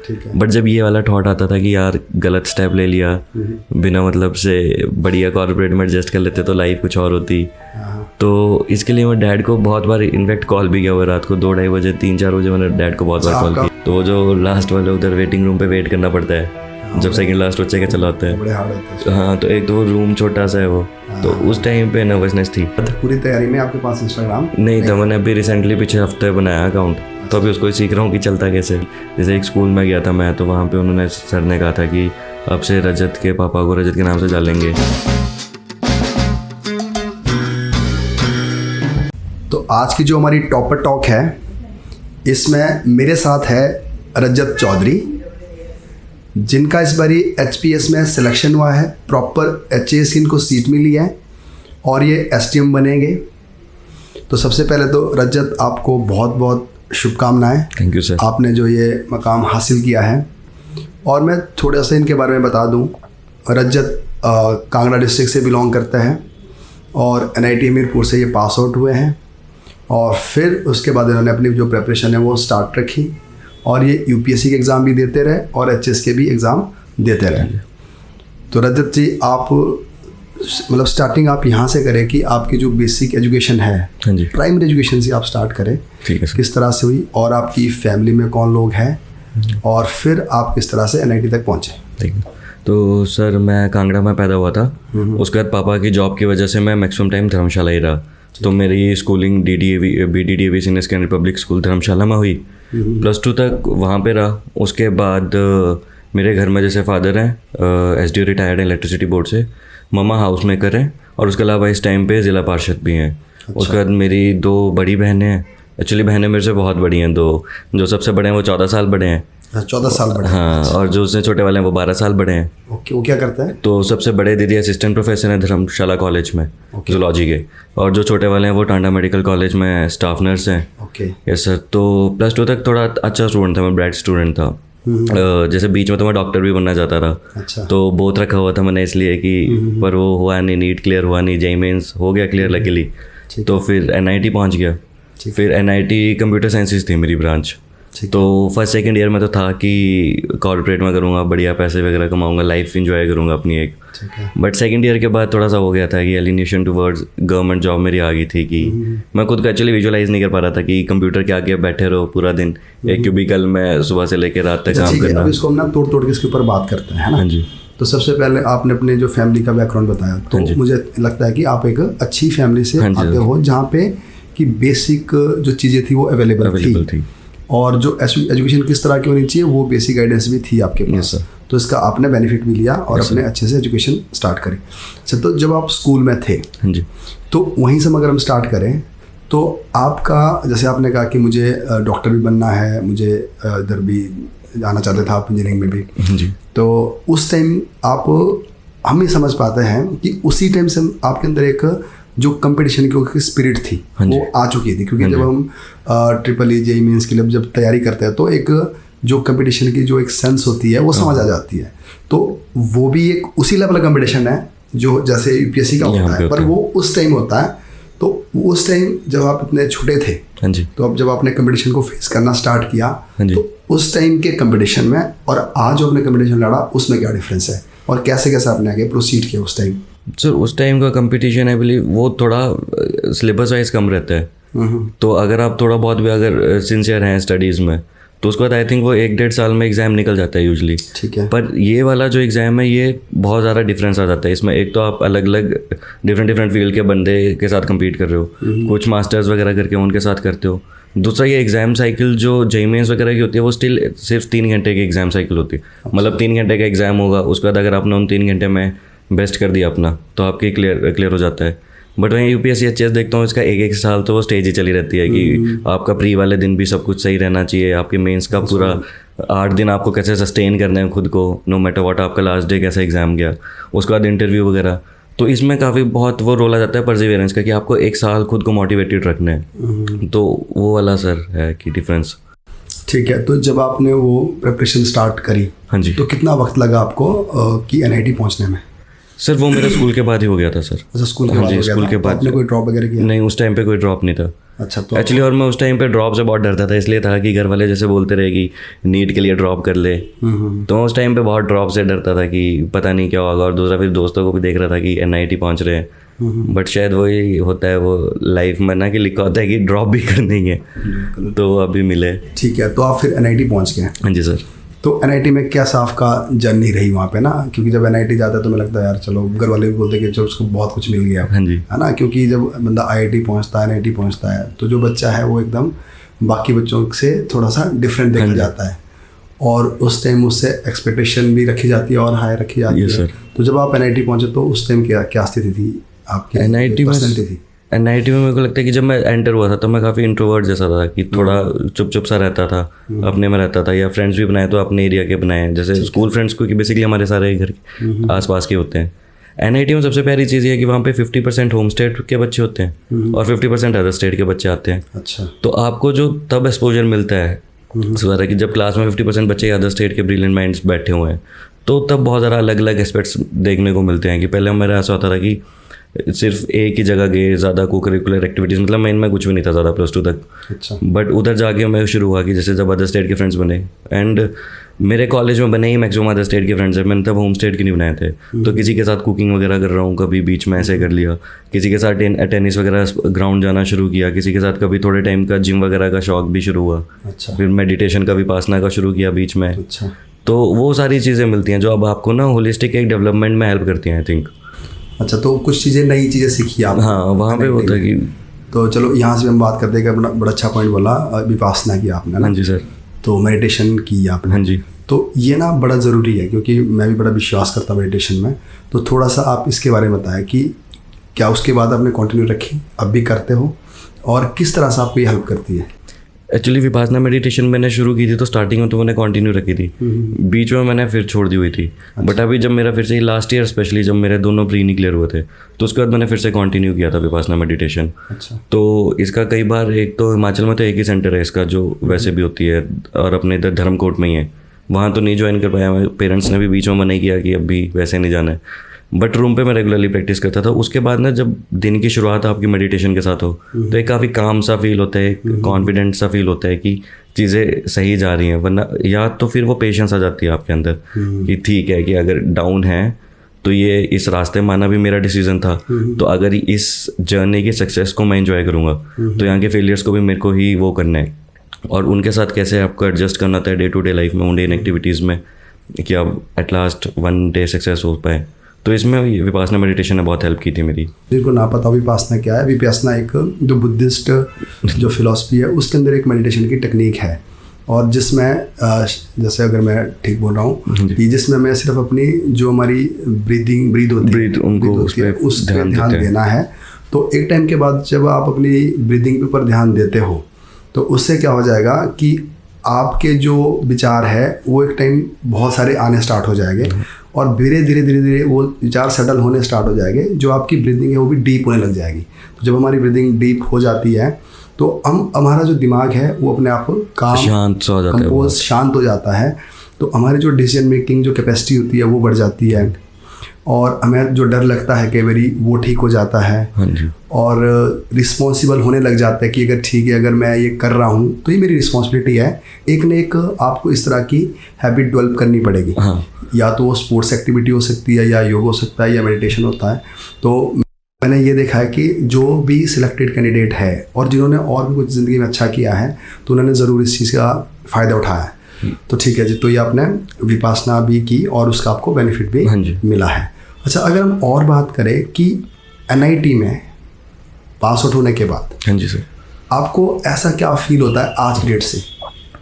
ठीक है। बट जब ये वाला थॉट आता था कि यार गलत स्टेप ले लिया, बिना मतलब से बढ़िया कॉर्पोरेट में एडजस्ट कर लेते तो लाइफ कुछ और होती। तो इसके लिए मैं डैड को बहुत बार इनफैक्ट कॉल भी किया हुआ, रात को 2-2:30 बजे 3-4 बजे मैंने डैड को बहुत बार कॉल की। तो वो जो लास्ट वाले उधर वेटिंग रूम पे वेट करना पड़ता है जब सेकंड लास्ट बच्चे का चला होता है, बड़े हार्ड होते हैं। हाँ, तो एक तो वो रूम छोटा सा है वो, तो उस टाइम पे नर्वसनेस थी। पूरी तैयारी में आपके पास इंस्टाग्राम नहीं था, मैंने अभी रिसेंटली पिछले हफ्ते बनाया अकाउंट, तो अभी उसको सीख रहा हूँ कि चलता कैसे। जैसे एक स्कूल में गया था मैं, तो वहाँ पे उन्होंने सर ने कहा था कि अब से रजत के पापा को रजत के नाम से डालेंगे। तो आज की जो हमारी टॉपर टॉक है, इसमें मेरे साथ है रजत चौधरी, जिनका इस बारी HPS में सिलेक्शन हुआ है, प्रॉपर HAS की इनको सीट मिली है और ये STM बनेंगे। तो सबसे पहले तो रजत आपको बहुत बहुत शुभकामनाएं। Thank you sir. आपने जो ये मकाम हासिल किया है। और मैं थोड़ा सा इनके बारे में बता दूं, रजत कांगड़ा डिस्ट्रिक्ट से बिलोंग करता है और NIT हमीरपुर से ये पास आउट हुए हैं और फिर उसके बाद इन्होंने अपनी जो प्रिपरेशन है वो स्टार्ट रखी और ये UPSC के एग्ज़ाम भी देते रहे और HAS के भी एग्ज़ाम देते रहे। तो रजत जी, आप मतलब स्टार्टिंग आप यहाँ से करें कि आपकी जो बेसिक एजुकेशन है, हाँ जी, प्राइमरी एजुकेशन से आप स्टार्ट करें। ठीक है सर। किस तरह से हुई और आपकी फैमिली में कौन लोग हैं और फिर आप किस तरह से NIT तक पहुँचे? ठीक है। तो सर मैं कांगड़ा में पैदा हुआ था, उसके बाद पापा की जॉब की वजह से मैं मैक्सिमम टाइम धर्मशाला ही रहा। तो मेरी schooling BDDAV senior secondary public school Dharamshala में हुई, +2 तक वहाँ पे रहा। उसके बाद मेरे घर में जैसे फादर हैं SDO रिटायर्ड हैं इलेक्ट्रिसिटी बोर्ड से, मम्मा हाउस मेकर हैं और उसके अलावा इस टाइम पे ज़िला पार्षद भी हैं। उसके बाद मेरी 2 बड़ी बहनें हैं, एक्चुअली बहनें मेरे से बहुत बड़ी हैं 2। जो सबसे बड़े हैं वो 14 साल बड़े हैं। 14 साल बड़े? हाँ, और जो उससे छोटे वाले हैं वो 12 साल बड़े हैं। ओके, वो क्या करते हैं? तो सबसे बड़े दीदी असिस्टेंट प्रोफेसर हैं धर्मशाला कॉलेज में, जूलॉजी के, और जो छोटे वाले हैं वो टांडा मेडिकल कॉलेज में स्टाफ नर्स हैं। Okay, yes sir. तो +2 तक थोड़ा अच्छा स्टूडेंट था मैं, ब्राइट स्टूडेंट था। जैसे बीच में तो मैं डॉक्टर भी बनना चाहता था। अच्छा। तो बहुत रखा हुआ था मैंने इसलिए कि, पर वो हुआ नहीं, नीट क्लियर हुआ नहीं, JEE मेंस हो गया क्लियर लकीली। तो फिर NIT पहुंच गया। फिर NIT कंप्यूटर साइंसेस थी मेरी ब्रांच। तो फर्स्ट सेकंड ईयर में तो था कि कॉर्पोरेट में करूँगा, बढ़िया पैसे वगैरह कमाऊँगा, लाइफ इंजॉय करूँगा अपनी एक। बट सेकंड ईयर के बाद थोड़ा सा हो गया था कि एलिनेशन टुवर्ड्स गवर्नमेंट जॉब मेरी आ गई थी कि मैं खुद को एक्चुअली विजुअलाइज नहीं कर पा रहा था कि कंप्यूटर के आगे बैठे रहो पूरा दिन एक क्यूबिकल में सुबह से लेकर रात तक काम करना। अब इसको हम ना तोड़ के इसके ऊपर बात करते हैं ना। हाँ जी। तो सबसे पहले आपने अपने जो फैमिली का बैकग्राउंड बताया, तो मुझे लगता है कि आप एक अच्छी फैमिली से आते हो जहाँ पे कि बेसिक जो चीज़ें थी वो अवेलेबल थी और जो एजुकेशन किस तरह की होनी चाहिए वो बेसिक गाइडेंस भी थी आपके पास। तो इसका आपने बेनिफिट भी लिया और अपने अच्छे से एजुकेशन स्टार्ट करी। अच्छा, तो जब आप स्कूल में थे, हाँ जी, तो वहीं से अगर हम स्टार्ट करें तो आपका, जैसे आपने कहा कि मुझे डॉक्टर भी बनना है, मुझे इधर भी जाना चाहते थे आप इंजीनियरिंग में भी जी। तो उस टाइम आप, हम ही समझ पाते हैं कि उसी टाइम से आपके अंदर एक जो कंपटीशन की स्पिरिट थी वो आ चुकी थी, क्योंकि जब हम ट्रिपल JEE मेंस के लिए जब तैयारी करते हैं तो एक जो कंपटीशन की जो एक सेंस होती है वो समझ आ जाती है। तो वो भी एक उसी लेवल का कंपटीशन है जो जैसे UPSC का होता है, पर वो उस टाइम होता है। तो उस टाइम जब आप इतने छोटे थे, हाँ जी, तो अब जब आपने कंपटीशन को फेस करना स्टार्ट किया, तो उस टाइम के कंपटीशन में और आज जो आपने कंपटीशन लड़ा उसमें क्या डिफरेंस है और कैसे कैसे आपने आगे प्रोसीड किया उस टाइम? सर उस टाइम का कंपटीशन आई बिलीव वो थोड़ा सिलेबस वाइज कम रहता है। तो अगर आप थोड़ा बहुत भी अगर सिंसियर हैं स्टडीज़ में तो उसके बाद आई थिंक वो 1-1.5 साल में एग्ज़ाम निकल जाता है यूजली। ठीक है। पर ये वाला जो एग्ज़ाम है ये बहुत ज़्यादा डिफरेंस आ जाता है इसमें। एक तो आप अलग अलग डिफरेंट फील्ड के बंदे के साथ कम्पीट कर रहे हो, कुछ मास्टर्स वगैरह करके उनके साथ करते हो। दूसरा ये एग्ज़ाम साइकिल जो JEE मेंस वगैरह की होती है वो स्टिल सिर्फ 3 घंटे की एग्ज़ाम साइकिल होती है। मतलब 3 घंटे का एग्ज़ाम होगा, उसके बाद अगर आपने उन 3 घंटे में बेस्ट कर दिया अपना तो आपकी क्लियर हो जाता है। बट वहीं UPSC HAS देखता हूँ इसका 1-1 साल तो वो स्टेज ही चली रहती है कि आपका प्री वाले दिन भी सब कुछ सही रहना चाहिए, आपके मेंस का पूरा 8 दिन आपको कैसे सस्टेन करना है खुद को, नो मैटर व्हाट आपका लास्ट डे कैसा एग्ज़ाम गया, उसके बाद इंटरव्यू वगैरह। तो इसमें काफ़ी बहुत वो रोल आ जाता है परसिवियरेंस का कि आपको 1 साल खुद को मोटिवेटेड रखना है। तो वो वाला सर है कि डिफरेंस। ठीक है। तो जब आपने वो प्रिपरेशन स्टार्ट करी, हाँ जी, तो कितना वक्त लगा आपको कि NIT पहुंचने में? सर वो मेरा स्कूल के बाद ही हो गया था सर। अच्छा, स्कूल के हाँ बाद जी, हो गया स्कूल था। के बाद। आपने कोई ड्रॉप वगैरह किया? नहीं, उस टाइम पे कोई ड्रॉप नहीं था। अच्छा, तो एक्चुअली और मैं उस टाइम पे ड्रॉप से बहुत डरता था, इसलिए था कि घर वाले जैसे बोलते रहे कि नीट के लिए ड्रॉप कर ले, तो उस टाइम पे बहुत ड्रॉप से डरता था कि पता नहीं क्या होगा। और दूसरा फिर दोस्तों को भी देख रहा था कि NIT पहुंच रहे हैं, बट शायद वही होता है वो लाइफ में ना कि लिखा होता है कि ड्रॉप भी करनी है, तो अभी मिले। ठीक है, तो आप फिर NIT पहुंच गए। हाँ जी सर। तो NIT में क्या साफ का जर्नी रही वहाँ पे ना, क्योंकि जब NIT जाता है तो मुझे लगता है यार चलो, घर वाले भी बोलते हैं कि जब उसको बहुत कुछ मिल गया, हाँ जी, है ना, क्योंकि जब बंदा IIT पहुँचता है, NIT पहुँचता है, तो जो बच्चा है वो एकदम बाकी बच्चों से थोड़ा सा डिफरेंट देखा जाता है, और उस टाइम उससे एक्सपेक्टेशन भी रखी जाती है और हाई रखी जाती है। सर। तो जब आप NIT पहुँचे तो उस टाइम क्या स्थिति थी आपकी, NIT पर्सनैलिटी थी? NIT में मेरे को लगता है कि जब मैं एंटर हुआ था तो मैं काफ़ी इंट्रोवर्ट जैसा था, कि थोड़ा चुप सा रहता था, अपने में रहता था, या फ्रेंड्स भी बनाए तो अपने एरिया के बनाए, जैसे स्कूल फ्रेंड्स को, कि बेसिकली हमारे सारे घर के आसपास के होते हैं। NIT में सबसे प्यारी चीज़ ये है कि वहाँ पे 50% होम स्टेट के बच्चे होते हैं और 50% अदर स्टेट के बच्चे आते हैं। अच्छा। तो आपको जो तब एक्सपोजर मिलता है सुधार है कि जब क्लास में 50% बच्चे अदर स्टेट के ब्रिलियंट माइंड्स बैठे हुए हैं, तो तब बहुत ज़्यादा अलग अलग एस्पेक्ट्स देखने को मिलते हैं। कि पहले मेरा ऐसा होता था कि सिर्फ एक ही जगह गए, ज़्यादा को करिकुलर एक्टिविटीज़, मतलब मैं इनमें कुछ भी नहीं था ज़्यादा +2 तक। अच्छा। बट उधर जाके मैं शुरू हुआ कि जैसे जब अदर स्टेट के फ्रेंड्स बने, एंड मेरे कॉलेज में बने ही मैक्सिमम अदर स्टेट के फ्रेंड्स हैं, मैंने तब होम स्टेट के नहीं बनाए थे। तो किसी के साथ कुकिंग वगैरह कर रहा हूँ, कभी बीच में ऐसे कर लिया, किसी के साथ टेनिस वगैरह ग्राउंड जाना शुरू किया, किसी के साथ कभी थोड़े टाइम का जिम वगैरह का शौक भी शुरू हुआ। अच्छा। फिर मेडिटेशन का विपासना का शुरू किया बीच में। अच्छा। तो वो सारी चीज़ें मिलती हैं जो अब आपको ना होलिस्टिक एक डेवलपमेंट में हेल्प करती हैं, आई थिंक। अच्छा, तो कुछ चीज़ें, नई चीज़ें सीखी आप? हाँ, वहाँ पे होता है कि तो चलो यहाँ से हम बात करते हैं कि बड़ा अच्छा पॉइंट बोला, विपासना की आपने ना। हाँ जी सर। तो मेडिटेशन की आपने। हाँ जी। तो ये ना बड़ा ज़रूरी है, क्योंकि मैं भी बड़ा विश्वास करता हूँ मेडिटेशन में। तो थोड़ा सा आप इसके बारे में बताएं कि क्या उसके बाद आपने कंटिन्यू रखी, अब भी करते हो, और किस तरह से आपको ये हेल्प करती है? एक्चुअली विपासना मेडिटेशन मैंने शुरू की थी तो स्टार्टिंग में तो मैंने कंटिन्यू रखी थी, बीच में मैंने फिर छोड़ दी हुई थी। बट अभी जब मेरा फिर से लास्ट ईयर स्पेशली जब मेरे दोनों प्री क्लियर हुए थे, तो उसके बाद मैंने फिर से कंटिन्यू किया था विपासना मेडिटेशन। अच्छा। तो इसका कई बार, एक तो हिमाचल में तो एक ही सेंटर है इसका जो वैसे भी होती है, और अपने इधर धर्मकोट में ही है, वहाँ तो नहीं ज्वाइन कर पाया मैं। पेरेंट्स ने भी बीच में मना ही किया कि अभी वैसे नहीं जाना है, बट रूम पे मैं रेगुलरली प्रैक्टिस करता था। उसके बाद ना जब दिन की शुरुआत आपकी मेडिटेशन के साथ हो तो एक काफ़ी काम सा फील होता है, कॉन्फिडेंट सा फील होता है कि चीज़ें सही जा रही हैं। वरना या तो फिर वो पेशेंस आ जाती है आपके अंदर कि ठीक है कि अगर डाउन है तो ये इस रास्ते में आना भी मेरा डिसीजन था, तो अगर इस जर्नी की सक्सेस को मैं एंजॉय करूँगा तो यहाँ के फेलियर्स को भी मेरे को ही वो करना है, और उनके साथ कैसे आपको एडजस्ट करना था डे टू डे लाइफ में, मुंडेन एक्टिविटीज़ में, कि अब at last one day success हो पाए। तो इसमें विपासना मेडिटेशन ने बहुत हेल्प की थी मेरी। जिनको ना पता विपासना क्या है, विपासना एक जो बुद्धिस्ट जो फिलॉसफी है उसके अंदर एक मेडिटेशन की टेक्निक है, और जिसमें जैसे अगर मैं ठीक बोल रहा हूँ कि जिसमें मैं सिर्फ अपनी जो हमारी ब्रीद होती है उस पर ध्यान देना है। तो एक टाइम के बाद जब आप अपनी ब्रीदिंग के ऊपर ध्यान देते हो तो उससे क्या हो जाएगा कि आपके जो विचार है वो एक टाइम बहुत सारे आने स्टार्ट हो जाएंगे, और धीरे धीरे वो विचार सेटल होने स्टार्ट हो जाएंगे। जो आपकी ब्रीदिंग है वो भी डीप होने लग जाएगी। तो जब हमारी ब्रीदिंग डीप हो जाती है तो हमारा जो दिमाग है वो अपने आप काम शांत हो जाता है, कंपोज शांत हो जाता है। तो हमारी जो डिसीजन मेकिंग जो कैपेसिटी होती है वो बढ़ जाती है, और हमें जो डर लगता है कई बारी वो ठीक हो जाता है। हाँ जी। और रिस्पॉन्सिबल होने लग जाता है कि अगर ठीक है, अगर मैं ये कर रहा हूँ तो ये मेरी रिस्पॉन्सिबिलिटी है। एक न एक आपको इस तरह की हैबिट डेवलप करनी पड़ेगी। हाँ। या तो वो स्पोर्ट्स एक्टिविटी हो सकती है, या योग हो सकता है, या मेडिटेशन होता है। तो मैंने ये देखा है कि जो भी सिलेक्टेड कैंडिडेट है और जिन्होंने और भी कुछ ज़िंदगी में अच्छा किया है तो उन्होंने ज़रूर इस चीज़ का फ़ायदा उठाया है। तो ठीक है जी, तो ये आपने विपासना भी की और उसका आपको बेनिफिट भी मिला है। अच्छा, अगर हम और बात करें कि NIT में पास आउट होने के बाद, हाँ जी सर, आपको ऐसा क्या फील होता है आज की डेट से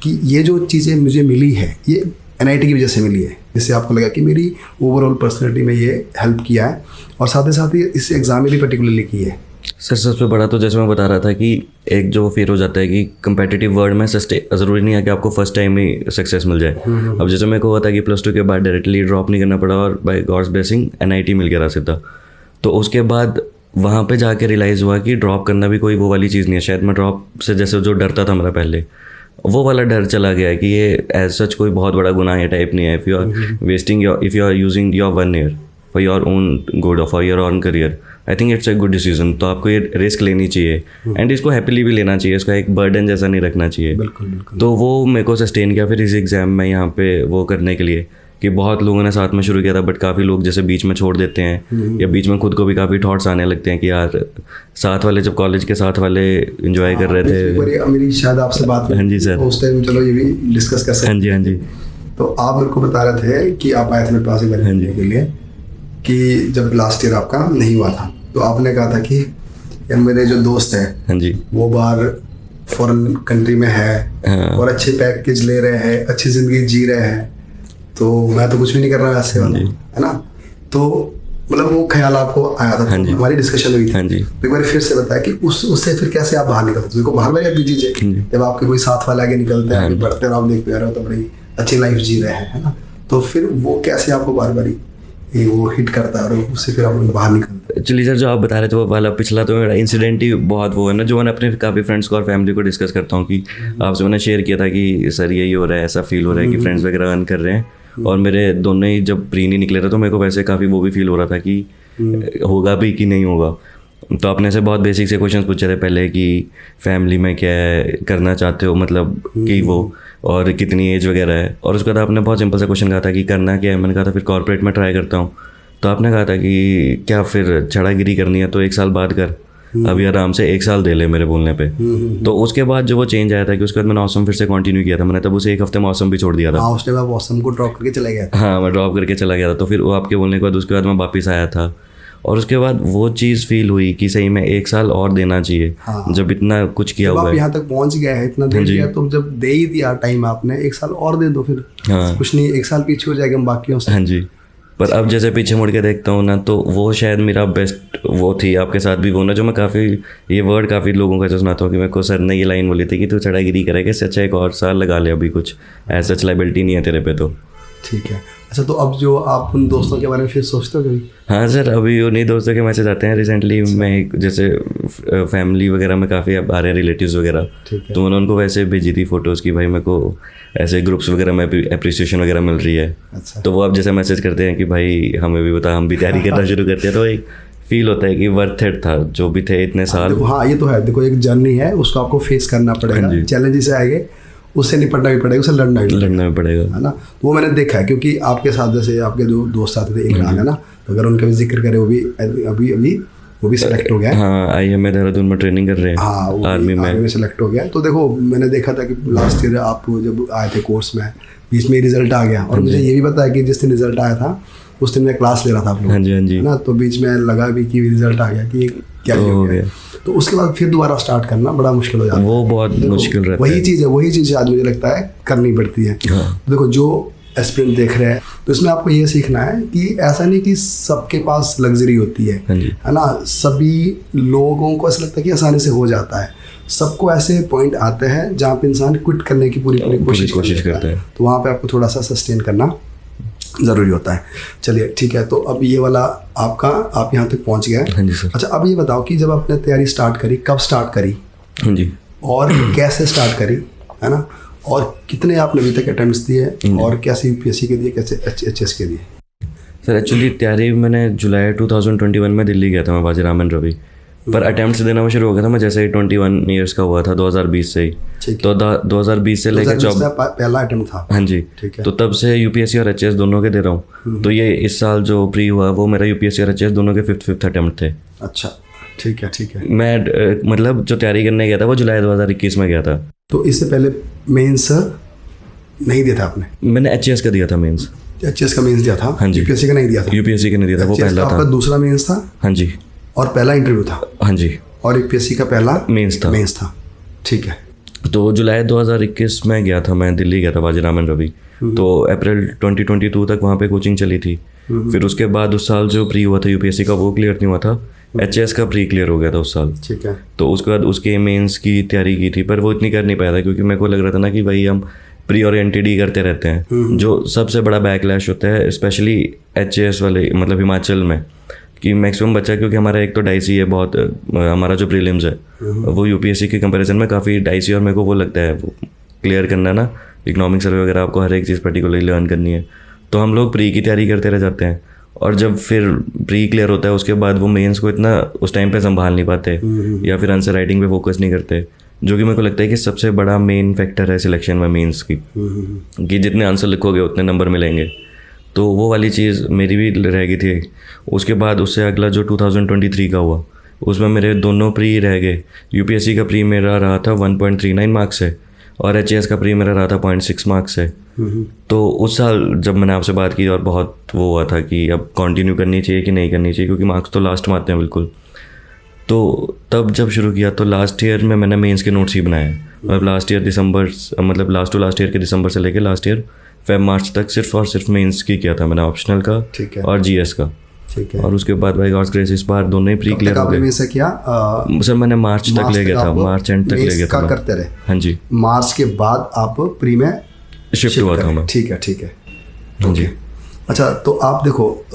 कि ये जो चीज़ें मुझे मिली है ये NIT की वजह से मिली है, जिससे आपको लगा कि मेरी ओवरऑल पर्सनैलिटी में ये हेल्प किया है, और साथ ही इस एग्ज़ाम में भी पर्टिकुलरली की है? सर सबसे बड़ा तो जैसे मैं बता रहा था कि एक जो फिर हो जाता है कि कंपेटिटिव वर्ल्ड में ज़रूरी नहीं है कि आपको फर्स्ट टाइम ही सक्सेस मिल जाए। अब जैसे मेरे को हुआ था कि +2 के बाद डायरेक्टली ड्रॉप नहीं करना पड़ा और बाय गॉड्स ब्लेसिंग NIT मिल गया सीधा। तो उसके बाद वहाँ पे जाके रियलाइज़ हुआ कि ड्रॉप करना भी कोई वो वाली चीज़ नहीं है। शायद मैं ड्रॉप से जैसे जो डरता था मेरा पहले, वो वाला डर चला गया है कि ये एज सच कोई बहुत बड़ा गुनाह है टाइप नहीं है। If you are using your 1 year for your own good, for your own career, I think it's a good decision. तो आपको ये रिस्क लेनी चाहिए एंड इसको हैप्पीली भी लेना चाहिए, इसका एक बर्डन जैसा नहीं रखना चाहिए। बिल्कुल बिल्कुल। तो वो मेरे को सस्टेन किया फिर इस एग्ज़ाम में यहाँ पे वो करने के लिए, कि बहुत लोगों ने साथ में शुरू किया था बट काफ़ी लोग जैसे बीच में छोड़ देते हैं या बीच में खुद को भी काफ़ी थॉट्स आने लगते हैं कि यार साथ वाले, जब कॉलेज के साथ वाले एंजॉय कर रहे थे। मेरी शायद आपसे बात हाँ जी सर, उस टाइम, चलो ये भी डिस्कस कर सकते हैं। हाँ जी हाँ जी। तो आप मेरे को बता रहे थे कि आप आए थे मेरे पास करने के लिए कि जब लास्ट ईयर आपका नहीं हुआ था तो आपने कहा था कि यार मेरे जो दोस्त हैं, हाँ जी, वो बाहर फॉरेन कंट्री में है, हाँ, और अच्छे पैकेज ले रहे हैं, अच्छी ज़िंदगी जी रहे हैं, तो मैं तो कुछ भी नहीं कर रहा ऐसे वाला, है ना। तो मतलब वो ख्याल आपको आया था, हाँ जी, हमारी डिस्कशन हुई थी। हाँ जी। तो एक बार फिर से बताया कि उससे फिर कैसे आप बाहर निकलते हो? देखो बाहर में भी चीज़ है, जब आपके कोई साथ वाले आगे निकलते हैं, आगे बढ़ते हैं, आप देखते रहे हो तो बड़ी अच्छी लाइफ जी रहे हैं, है ना। तो फिर वो कैसे आपको बार बार वो हिट करता है और उससे फिर आप बाहर निकलते हैं? एक्चुअली सर जो आप बता रहे थे वो वाला पिछला तो मेरा इंसिडेंट ही बहुत वो है ना, जो मैंने अपने काफ़ी फ्रेंड्स को और फैमिली को डिस्कस करता हूँ कि आपसे मैंने शेयर किया था कि सर यही हो रहा है, ऐसा फील हो रहा है कि फ्रेंड्स वगैरह अर्न कर रहे हैं, और मेरे दोनों ही जब प्री नहीं निकले थे तो मेरे को वैसे काफ़ी वो भी फील हो रहा था कि होगा भी कि नहीं होगा। तो आपने से बहुत बेसिक से क्वेश्चंस पूछे थे पहले कि फैमिली में क्या है, करना चाहते हो मतलब कि वो, और कितनी एज वगैरह है, और उसके बाद आपने बहुत सिंपल सा क्वेश्चन कहा था कि करना क्या है। मैंने कहा था फिर कॉर्पोरेट में ट्राई करता हूँ। तो आपने कहा था कि क्या फिर छड़ागिरी करनी है तो 1 साल बाद कर, अभी आराम से 1 साल दे ले मेरे बोलने पे। तो उसके बाद जो वो चेंज आया था कि उसके बाद मैंने ऑसम फिर से कंटिन्यू किया था। मैंने तब उसे 1 हफ्ते में ऑसम भी छोड़ दिया था। हाँ, उस टाइम आप ऑसम को ड्रॉप करके चले गए थे। हाँ, मैं ड्रॉप करके चला गया था। तो फिर वो आपके बोलने के बाद उसके बाद मैं वापस आया था, और उसके बाद वो चीज़ फील हुई कि सही में 1 साल और देना चाहिए। हाँ। जब इतना कुछ किया हुआ आप है, यहाँ तक पहुँच गया है, इतना दे दिया, तो जब दे ही दिया टाइम आपने, 1 साल और दे दो फिर। हाँ कुछ नहीं, 1 साल पीछे हो जाएगा हम बाकियों से। हाँ जी। पर अब जैसे पीछे मुड़ के देखता हूँ ना, तो वो शायद मेरा बेस्ट वो थी आपके साथ भी वो ना, जो मैं काफ़ी ये वर्ड काफ़ी लोगों का सुनाता हूँ कि मेरे को सर ने ये लाइन बोली थी कि तू चढ़ागिरी करेगा, इससे अच्छा 1 और साल लगा ले, अभी कुछ ऐसा लायबिलिटी नहीं है तेरे पे। तो ठीक है। अच्छा, तो अब जो आप उन दोस्तों के बारे में फिर सोचते हो कभी? हाँ सर, अभी उन्हीं दोस्तों के मैसेज आते हैं। रिसेंटली मैं जैसे फैमिली वगैरह में काफ़ी अब आ रहे हैं रिलेटिव्स वगैरह, तो मैंने उनको वैसे भेजी थी फ़ोटोज़ की भाई मेरे को ऐसे ग्रुप्स वगैरह में अप्रिसिएशन वगैरह मिल रही है। अच्छा। तो वो अब जैसे मैसेज करते हैं कि भाई हमें भी बता, हम भी तैयारी करना शुरू करते हैं। तो एक फील होता है कि वर्थ इट था जो भी थे इतने साल। देखो, हाँ ये तो है, देखो एक जर्नी है, उसको आपको फेस करना पड़ेगा, चैलेंजेस आएंगे, उससे निपटना भी पड़ेगा, उससे लड़ना भी पड़ेगा, है ना। तो वो मैंने देखा है, क्योंकि आपके साथ जैसे आपके जो दोस्त आते थे इमरान, है ना, तो अगर उनका भी जिक्र करें, वो भी अभी वो भी सिलेक्ट हो गया। हाँ, IIM देहरादून में ट्रेनिंग कर रहे हैं। हाँ, वो आर्मी में सिलेक्ट हो गया। तो देखो मैंने देखा था कि लास्ट ईयर आप जब आए थे कोर्स में, बीच में रिजल्ट आ गया, और मुझे ये भी पता है कि जिस दिन रिजल्ट आया था उस दिन मैं क्लास ले रहा था आप लोग, हाँ जी हाँ जी, है ना। तो बीच में लगा भी कि रिजल्ट आ गया कि क्या हो गया। तो उसके बाद फिर दोबारा स्टार्ट करना बड़ा मुश्किल हो जाता है, वो बहुत मुश्किल रहता है। वही चीज़ आज मुझे लगता है करनी पड़ती है। देखो जो एस्पिरेंट देख रहे हैं, तो इसमें आपको ये सीखना है कि ऐसा नहीं कि सबके पास लग्जरी होती है, है ना। सभी लोगों को ऐसा लगता है कि आसानी से हो जाता है। सबको ऐसे पॉइंट आते हैं जहाँ पे इंसान क्विट करने की पूरी कोशिश करता है, तो वहाँ पे आपको थोड़ा सा सस्टेन करना ज़रूरी होता है। चलिए ठीक है, तो अब ये वाला आपका, आप यहाँ तक पहुँच गए। हाँ जी सर। अच्छा, अब ये बताओ कि जब आपने तैयारी स्टार्ट करी, कब स्टार्ट करी? हाँ जी। और कैसे स्टार्ट करी, है ना, और कितने आपने अभी तक अटेम्प्ट्स दिए, और कैसे UPSC के दिए, कैसे HS के दिए? सर एक्चुअली तैयारी मैंने जुलाई 2021 में दिल्ली गया था मैं बाजीरामन रवि, पर अटेम्प्ट्स देना मैं शुरू हो गया था मैं जैसे ही 21 ईयर्स का हुआ था 2020 से ही। तो 2020 से लेकर 24 पहला अटेम्प्ट था। हाँ जी, तो तब से UPSC और HS दोनों के दे रहा हूँ। तो ये इस साल जो प्री हुआ वो मेरा UPSC और HS दोनों के 5th अटेम्प्ट थे। अच्छा, ठीक है। मैं मतलब जो तैयारी करने गया था वो जुलाई 2021 में गया था। तो इससे पहले मेंस नहीं दिया था आपने? मैंने HS का दिया था मेंस। HS का मेंस दिया था? हाँ जी। UPSC का नहीं दिया था? UPSC का नहीं दिया था, वो पहला था। आपका दूसरा मेंस था? हाँ जी। और पहला इंटरव्यू था? हाँ जी। और UPSC का पहला मेंस था। ठीक है। तो जुलाई 2021 में गया था मैं, दिल्ली गया था बाजीरामन रवि। तो अप्रैल 2022 तक वहाँ पे कोचिंग चली थी। फिर उसके बाद उस साल जो प्री हुआ था UPSC का वो क्लियर नहीं हुआ था, HS का प्री क्लियर हो गया था उस साल। ठीक है। तो उसके बाद उसके मेंस की तैयारी की थी, पर वो इतनी कर नहीं पाया था क्योंकि मेरे को लग रहा था ना कि भाई हम प्री ओरिएंटेड ही करते रहते हैं। जो सबसे बड़ा बैकलैश होता है स्पेशली HS वाले मतलब हिमाचल में, कि मैक्सिमम बच्चा, क्योंकि हमारा एक तो डाइसी है बहुत, हमारा जो प्रीलिम्स है वो UPSC के कंपैरिजन में काफ़ी डाइसी, और मेरे को वो लगता है वो क्लियर करना ना, इकोनॉमिक सर्वे वगैरह आपको हर एक चीज़ पर्टिकुलरली लर्न करनी है। तो हम लोग प्री की तैयारी करते रह जाते हैं, और जब फिर प्री क्लियर होता है उसके बाद वो मेंस को इतना उस टाइम पे संभाल नहीं पाते या फिर आंसर राइटिंग पे फोकस नहीं करते, जो कि मेरे को लगता है कि सबसे बड़ा मेन फैक्टर है सिलेक्शन में मेंस की, कि जितने आंसर लिखोगे उतने नंबर मिलेंगे। तो वो वाली चीज़ मेरी भी रह गई थी। उसके बाद उससे अगला जो 2023 का हुआ उसमें मेरे दोनों प्री रह गए। यूपीएससी का प्री मेरा रहा था 1.39 मार्क्स से और एचएएस का प्री मेरा रहा था 0.6 मार्क्स से। तो उस साल जब मैंने आपसे बात की और बहुत वो हुआ था कि अब कंटिन्यू करनी चाहिए कि नहीं करनी चाहिए, क्योंकि मार्क्स तो लास्ट में आते हैं बिल्कुल। तो तब जब शुरू किया तो लास्ट ईयर में मैंने मेंस के नोट्स ही बनाए और लास्ट ईयर दिसंबर, मतलब लास्ट टू लास्ट ईयर के दिसंबर से लेकर लास्ट ईयर फेब मार्च तक सिर्फ और सिर्फ मेंस की किया था मैंने, ऑप्शनल का और जीएस का। ठीक है। और उसके बाद भाई गॉड्स ग्रेस इस बार दोनों ही प्री क्लियर हो गए। से किया सर मैंने मार्च तक ले गया था, मार्च एंड तक ले गया था करते रहे। हाँ जी, मार्च के बाद आप प्री में शिफ्ट हुआ था मैं। ठीक है ठीक है। हाँ जी। अच्छा, तो आप देखो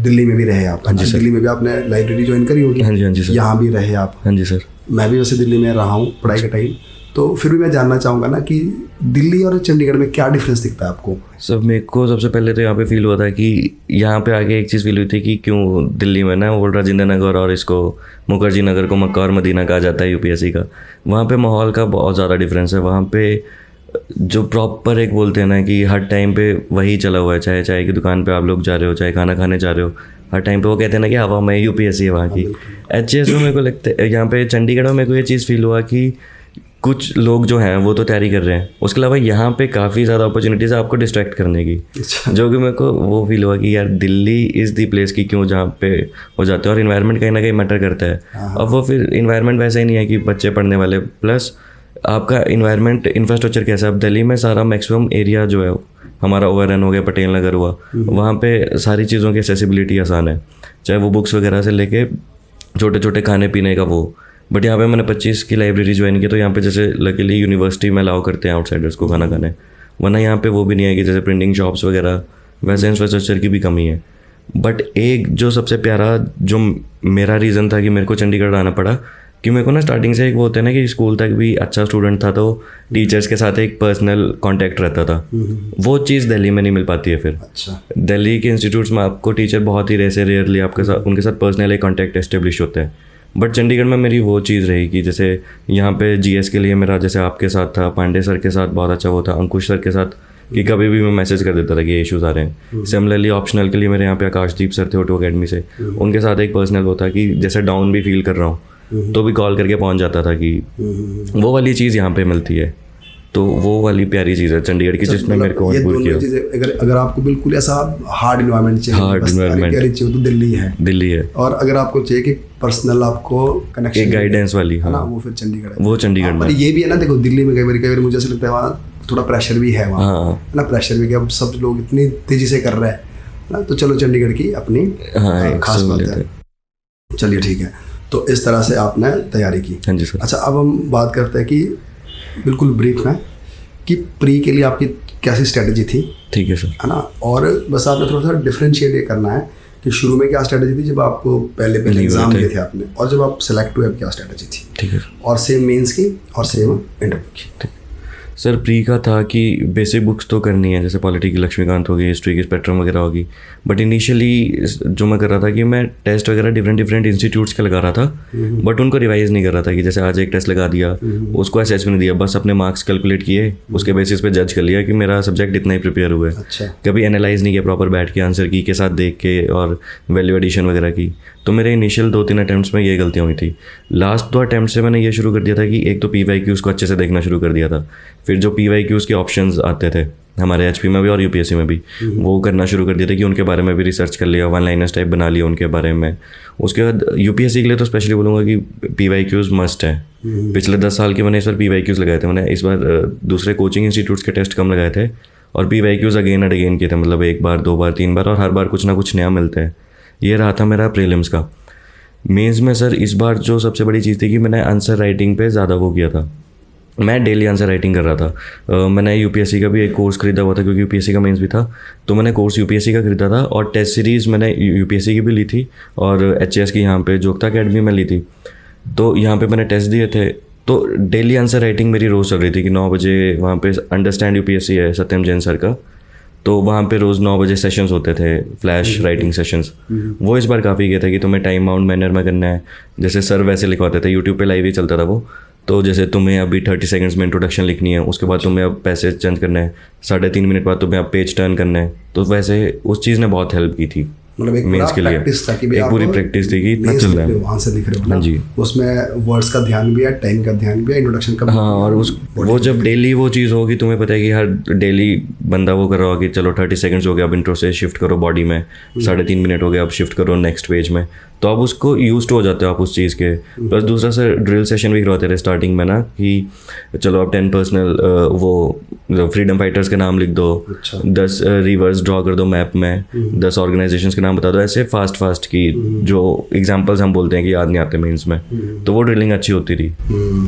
दिल्ली में भी रहे आप। हाँ जी सर। दिल्ली में भी आपने लाइब्रेरी ज्वाइन करी होगी। हाँ जी सर। यहाँ भी रहे आप। हाँ जी सर। मैं भी वैसे दिल्ली में रहा हूँ पढ़ाई के टाइम, तो फिर भी मैं जानना चाहूँगा ना कि दिल्ली और चंडीगढ़ में क्या डिफरेंस दिखता है आपको? सर मेरे को सबसे पहले तो यहाँ पे फील हुआ था कि यहाँ पे आके एक चीज़ फील हुई थी कि क्यों दिल्ली में ना ओल्ड राजेंद्र नगर और इसको मुखर्जी नगर को मक्का और मदीना कहा जाता है यूपीएससी का। वहाँ पे माहौल का बहुत ज़्यादा डिफरेंस है। वहाँ पे जो प्रॉपर एक बोलते हैं ना कि हर टाइम पे वही चला हुआ है, चाहे चाय की दुकान पे आप लोग जा रहे हो, चाहे खाना खाने जा रहे हो, हर टाइम पे वो कहते हैं ना कि हवा में यूपीएससी है वहाँ की। एचएएस में मेरे को लगता है, यहाँ पे चंडीगढ़ में मेरे को ये चीज़ फील हुआ कि कुछ लोग जो हैं वो तो तैयारी कर रहे हैं, उसके अलावा यहाँ पे काफ़ी ज़्यादा अपॉर्चुनिटीज़ है आपको डिस्ट्रैक्ट करने की, जो कि मेरे को वो फील हुआ कि यार दिल्ली इज़ दी प्लेस की क्यों जहाँ पे हो जाते हैं। और इन्वायरमेंट कहीं ना कहीं मैटर करता है। अब वो फिर इन्वायरमेंट वैसा ही नहीं है कि बच्चे पढ़ने वाले, प्लस आपका इन्वायरमेंट इंफ्रास्ट्रक्चर कैसा है। अब दिल्ली में सारा मैक्सिमम एरिया जो है हमारा ओवररन हो गया, पटेल नगर हुआ, वहाँ पे सारी चीज़ों की एक्सेसिबिलिटी आसान है, चाहे वो बुक्स वगैरह से लेके छोटे छोटे खाने पीने का वो। बट यहाँ पे मैंने 25 की लाइब्रेरी ज्वाइन की, तो यहाँ पे जैसे लकीली यूनिवर्सिटी में अलाउ करते हैं आउटसाइडर्स को खाना खाने, वरना यहाँ पे वो भी नहीं है कि जैसे प्रिंटिंग शॉप्स वगैरह, वैसे इंफ्रास्ट्रक्चर की भी कमी है। बट एक जो सबसे प्यारा जो मेरा रीज़न था कि मेरे को चंडीगढ़ आना पड़ा, कि मेरे को ना स्टार्टिंग से एक वो होता है ना कि स्कूल तक भी अच्छा स्टूडेंट था तो टीचर्स के साथ एक पर्सनल कांटेक्ट रहता था। वो चीज़ दिल्ली में नहीं मिल पाती है। फिर अच्छा, दिल्ली के इंस्टीट्यूट्स में आपको टीचर बहुत ही रेयरली आपके साथ उनके साथ पर्सनल एक कॉन्टैक्ट एस्टेब्लिश होता है। बट चंडीगढ़ में मेरी वो चीज़ रही कि जैसे यहाँ पे जीएस के लिए मेरा जैसे आपके साथ था, पांडे सर के साथ बहुत अच्छा वो था, अंकुश सर के साथ कि कभी भी मैं मैसेज कर देता था कि ये इश्यूज़ आ रहे हैं। सिमिलरली ऑप्शनल के लिए मेरे यहाँ पे आकाशदीप सर थे ऑटो अकेडमी से, उनके साथ एक पर्सनल वो था कि जैसे डाउन भी फील कर रहा हूँ तो भी कॉल करके पहुँच जाता था कि वो वाली चीज़ यहाँ पे मिलती है। तो वो वाली प्यारी चीज़ है चंडीगढ़ की, जिसने मेरे को मजबूर किया। अगर आपको बिल्कुल ऐसा हार्ड इन्वायरमेंट चाहिए, तो दिल्ली है। और अगर आपको चाहिए कि पर्सनल आपको कनेक्शन, एक गाइडेंस वाली, हाँ, वो फिर चंडीगढ़ है। वो चंडीगढ़ में ये भी है ना। देखो दिल्ली में कई बार मुझे ऐसा लगता है वहाँ थोड़ा प्रेशर भी है, वहाँ है ना, प्रेशर भी कि अब सब लोग इतनी तेजी से कर रहे हैं ना, तो चलो चंडीगढ़ की अपनी खास बात है। चलिए ठीक है, तो इस तरह से आपने तैयारी की। हाँ जी सर। अच्छा, अब हम बात करते हैं कि बिल्कुल ब्रीफ में कि प्री के लिए आपकी कैसी स्ट्रेटजी थी। ठीक है सर, है ना। और बस आपने थोड़ा सा डिफरेंशिएट ये करना है कि शुरू में क्या स्ट्रेटजी थी जब आपको पहले एग्जाम दिए थे आपने, और जब आप सेलेक्ट हुए क्या स्ट्रेटजी थी। ठीक है। और सेम मेंस की और सेम इंटरव्यू की। सर प्री का था कि बेसिक बुक्स तो करनी है, जैसे पॉलिटी की लक्ष्मीकांत होगी, हिस्ट्री की स्पेक्ट्रम वगैरह होगी। बट इनिशियली जो मैं कर रहा था कि मैं टेस्ट वगैरह डिफरेंट इंस्टीट्यूट्स का लगा रहा था, बट उनको रिवाइज नहीं कर रहा था कि जैसे आज एक टेस्ट लगा दिया, उसको असेस भी नहीं दिया, बस अपने मार्क्स कैलकुलेट किए, उसके बेसिस पे जज कर लिया कि मेरा सब्जेक्ट इतना ही प्रिपेयर हुआ है। अच्छा। कभी एनालाइज नहीं किया प्रॉपर बैठ के, आंसर की के साथ देख के और वैल्यू एडिशन वगैरह की। तो मेरे इनिशियल 2-3 अटैम्प्ट्स में ये गलतियाँ हुई थी। लास्ट 2 अटैम्प्ट से मैंने ये शुरू कर दिया था कि एक तो PYQs को अच्छे से देखना शुरू कर दिया था, फिर जो PYQs के ऑप्शंस आते थे हमारे HP में भी और UPSC में भी, वो करना शुरू कर दिया था कि उनके बारे में भी रिसर्च कर लिया, 1 लाइनर्स टाइप बना लिया उनके बारे में। उसके बाद UPSC के लिए तो स्पेशली बोलूँगा कि PYQs मस्ट है। पिछले 10 साल के मैंने इस बार PYQs लगाए थे, मैंने इस बार दूसरे कोचिंग इंस्टीट्यूट्स के टेस्ट कम लगाए थे और PYQs अगेन एंड अगेन किए थे, मतलब 1 बार 2 बार 3 बार, और हर बार कुछ ना कुछ नया मिलता है। ये रहा था मेरा प्रीलिम्स का। मेंस में सर इस बार जो सबसे बड़ी चीज़ थी कि मैंने आंसर राइटिंग पे ज़्यादा वो किया था। मैं डेली आंसर राइटिंग कर रहा था। मैंने UPSC का भी एक कोर्स खरीदा हुआ था क्योंकि UPSC का मेंस भी था, तो मैंने कोर्स UPSC का खरीदा था और टेस्ट सीरीज़ मैंने UPSC की भी ली थी और HAS की यहाँ पे जोगता अकेडमी में ली थी। तो यहाँ पे मैंने टेस्ट दिए थे, तो डेली आंसर राइटिंग मेरी रोज़ चल रही थी कि 9 बजे वहाँ पे अंडरस्टैंड UPSC है सत्यम जैन सर का, तो वहाँ पे रोज़ 9 बजे सेशंस होते थे, फ्लैश राइटिंग सेशंस। वो इस बार काफ़ी किए थे कि तुम्हें टाइम बाउंड मैनर में करना है, जैसे सर वैसे लिखवाते थे, यूट्यूब पे लाइव ही चलता था वो। तो जैसे तुम्हें अभी 30 सेकंड्स में इंट्रोडक्शन लिखनी है, उसके बाद तुम्हें अब पैसेज चेंज करना है, 3.5 मिनट बाद तुम्हें अब पेज टर्न करना है। तो वैसे उस चीज़ ने बहुत हेल्प की थी मतलब एक मेंस के लिए। प्रैक्टिस था कि भाई एक आप पूरी प्रैक्टिस थी कि इतना चल रहा है, वहाँ से लिख रहे हो ना। हाँ जी। उसमें वर्ड्स का ध्यान भी है, टाइम का ध्यान भी है, इंट्रोडक्शन का भी हाँ, और उस वो जब डेली वो चीज़ होगी, तुम्हें पता है कि हर डेली बंदा वो कर रहा होगा कि चलो 30 सेकंड्स हो गया, अब इंट्रो से शिफ्ट करो बॉडी में, 3.5 मिनट हो गया, अब शिफ्ट करो नेक्स्ट पेज में। तो आप उसको यूज हो जाते हो आप उस चीज़ के। प्लस दूसरा सर ड्रिल सेशन भी करवाते रहे स्टार्टिंग में ना, कि चलो आप 10 पर्सनल वो फ्रीडम फाइटर्स के नाम लिख दो, 10 रिवर्स ड्रॉ कर दो मैप में, 10 ऑर्गेनाइजेशंस के नाम बता दो, ऐसे फास्ट की जो एग्जांपल्स हम बोलते हैं कि याद नहीं आते मेंस में। तो वो ड्रिलिंग अच्छी होती थी।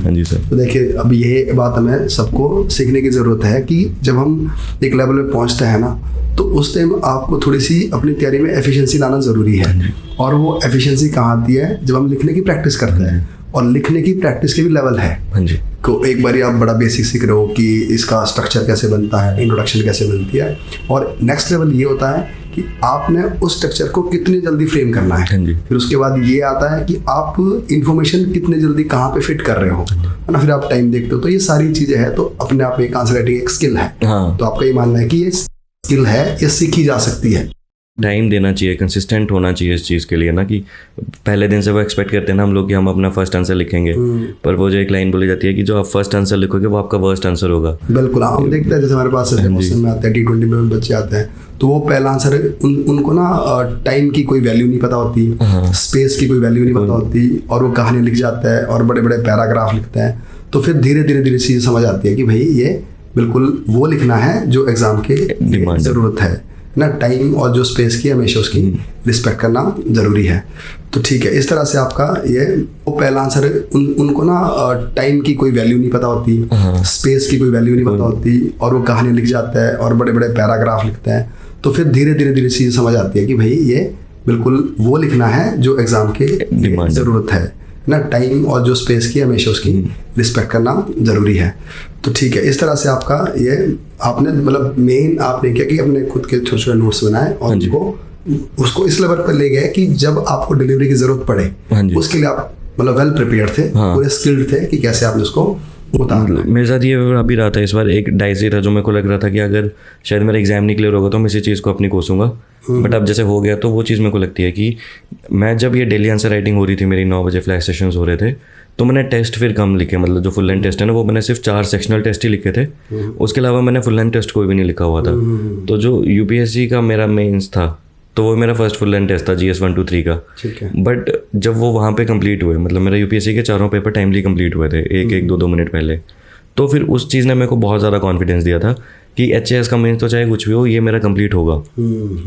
हाँ जी सर। तो देखिए, अब ये बात हमें सबको सीखने की ज़रूरत है कि जब हम एक लेवल पे पहुंचते हैं ना, तो उस टाइम आपको थोड़ी सी अपनी तैयारी में एफिशिएंसी लाना ज़रूरी है। और वो एफिशिएंसी कहाँ आती है? जब हम लिखने की प्रैक्टिस करते हैं। और लिखने की प्रैक्टिस के भी लेवल है। हाँ जी। को एक बारी आप बड़ा बेसिक सीख रहे हो कि इसका स्ट्रक्चर कैसे बनता है, इंट्रोडक्शन कैसे बनती है, और नेक्स्ट लेवल ये होता है कि आपने उस स्ट्रक्चर को कितनी जल्दी फ्रेम करना है। फिर उसके बाद ये आता है कि आप इंफॉर्मेशन कितने जल्दी कहाँ पे फिट कर रहे हो, है ना। फिर आप टाइम देखते हो। तो ये सारी चीज़ें हैं। तो अपने आप में आंसर राइटिंग एक स्किल है। तो आपका ये मानना है कि ये स्किल है, ये सीखी जा सकती है। टाइम देना चाहिए, कंसिस्टेंट होना चाहिए इस चीज़ के लिए ना, कि पहले दिन से वो एक्सपेक्ट करते हैं ना हम लोग कि हम अपना फर्स्ट आंसर लिखेंगे, पर वो जो एक लाइन बोली जाती है कि जो आप फर्स्ट आंसर लिखोगे वो आपका वर्स्ट आंसर होगा। बिल्कुल। हम देखते हैं जैसे हमारे पास मौसम में आते हैं, T20 में बच्चे आते हैं, तो वो पहला आंसर उनको ना टाइम की कोई वैल्यू नहीं पता होती, स्पेस की कोई वैल्यू नहीं पता होती, और वो कहानी लिख जाता है और बड़े बड़े पैराग्राफ लिखते हैं। तो फिर धीरे धीरे चीज़ समझ आती है कि भाई ये बिल्कुल वो लिखना है जो एग्जाम के ज़रूरत है ना। टाइम और जो स्पेस की हमेशा उसकी रिस्पेक्ट करना ज़रूरी है। तो ठीक है, इस तरह से आपका ये वो पहला आंसर उनको ना टाइम की कोई वैल्यू नहीं पता होती, स्पेस की कोई वैल्यू नहीं पता होती, और वो कहानी लिख जाता है और बड़े बड़े पैराग्राफ लिखते हैं। तो फिर धीरे धीरे चीज़ समझ आती है कि भाई ये बिल्कुल वो लिखना है जो एग्ज़ाम के ज़रूरत है ना। टाइम और जो स्पेस की हमेशा उसकी रिस्पेक्ट करना ज़रूरी है। तो ठीक है, इस तरह से आपका ये आपने मतलब मेन आपने क्या कि अपने खुद के छोटे छोटे नोट्स बनाए और उसको इस लेवल पर ले गए कि जब आपको डिलीवरी की ज़रूरत पड़े उसके लिए आप मतलब वेल प्रिपेयर्ड थे, पूरे स्किल्ड थे कि कैसे आपने उसको उतारना। मेरे साथ ये अभी रहा था इस बार, एक डायसी था जो मेरे को लग रहा था कि अगर शायद मेरा एग्जाम नहीं क्लियर होगा तो मैं इसी चीज़ को अपनी कोसूंगा, बट अब जैसे हो गया तो वो चीज़ मेरे को लगती है कि मैं जब ये डेली आंसर राइटिंग हो रही थी मेरी, 9 बजे फ्लैश सेशंस हो रहे थे, तो मैंने टेस्ट फिर कम लिखे, मतलब जो फुल लेंथ टेस्ट है ना वो मैंने सिर्फ 4 सेक्शनल टेस्ट ही लिखे थे। उसके अलावा मैंने फुल लेंथ टेस्ट कोई भी नहीं लिखा हुआ था। तो जो यूपीएससी का मेरा मेंस था तो वो मेरा फर्स्ट फुल लेंथ टेस्ट था GS 1 2 3 का। बट जब वो वहाँ पे कंप्लीट हुए, मतलब मेरा यूपीएससी के 4 पेपर टाइमली कंप्लीट हुए थे, 1-2 मिनट पहले, तो फिर उस चीज़ ने मेरे को बहुत ज़्यादा कॉन्फिडेंस दिया था कि HAS का मेंस तो चाहे कुछ भी हो ये मेरा कंप्लीट होगा।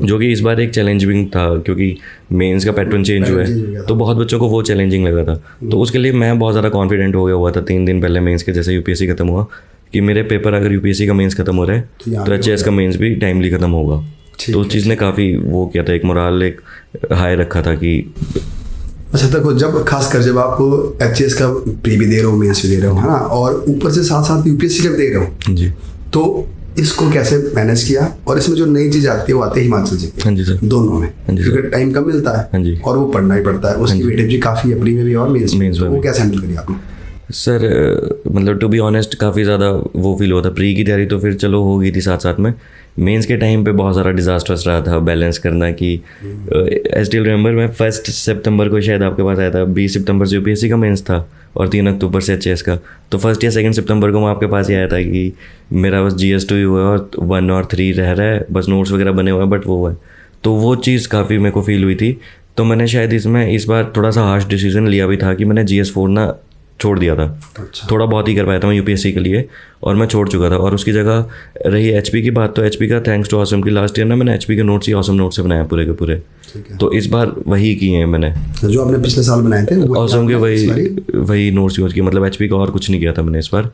जो कि इस बार एक चैलेंजिंग था क्योंकि मेंस का पैटर्न चेंज हुआ है, तो बहुत बच्चों को वो चैलेंजिंग लगा था। तो उसके लिए मैं बहुत ज़्यादा कॉन्फिडेंट हो गया हुआ था 3 दिन पहले मेंस के, जैसे यूपीएससी खत्म हुआ, कि मेरे पेपर अगर यूपीएससी का मेंस खत्म हो रहा है तो HAS का मेंस भी टाइमली खत्म होगा। तो उस चीज़ ने काफ़ी वो किया था, एक मोराल एक हाई रखा था कि अच्छा देखो, जब खासकर जब आप HAS का प्री भी दे रहे हो, मेंस भी दे रहे हो, है ना, और ऊपर से साथ साथ यूपीएससी का भी दे रहे हो जी, तो इसको कैसे मैनेज किया? और इसमें जो नई चीज़ आती है वो आती है हिमाचल जी की। हाँ जी सर। दोनों में क्योंकि टाइम कम मिलता है और वो पढ़ना ही पड़ता है, उसकी वेटेज भी काफ़ी है, प्री में भी और मेंस में। वो कैसे हैंडल करिए आपने? सर मतलब टू बी ऑनेस्ट काफ़ी ज़्यादा वो फील होता। प्री की तैयारी तो फिर चलो हो गई थी साथ साथ में, मेंस के टाइम पे बहुत सारा डिजास्टर्स रहा था बैलेंस करना कि आई स्टिल रिमेंबर मैं 1 सितंबर को शायद आपके पास आया था, 20 सितंबर से यूपीएससी का मेंस था और 3 अक्टूबर से HAS का। तो 1 या 2 सितंबर को मैं आपके पास ही आया था कि मेरा बस GS 2 ही हुआ है और 1 और 3 रह रहा है, बस नोट्स वगैरह बने हुए हैं, बट वो है। तो वो चीज़ काफ़ी मेरे को फील हुई थी। तो मैंने शायद इसमें इस बार थोड़ा सा हार्श डिसीजन लिया भी था कि मैंने GS 4 ना छोड़ दिया था। अच्छा। थोड़ा बहुत ही कर पाया था मैं यूपीएससी के लिए और मैं छोड़ चुका था। और उसकी जगह रही HP की बात, तो HP का थैंक्स टू ऑसम की लास्ट ईयर ना मैंने HP के नोट्स ही ऑसम नोट्स से बनाया पूरे के पूरे। तो इस बार वही किए हैं मैंने जो आपने पिछले साल बनाए थे ऑसम के, वही नोट्स यूज़ किए, मतलब HP का और कुछ नहीं किया था मैंने इस बार।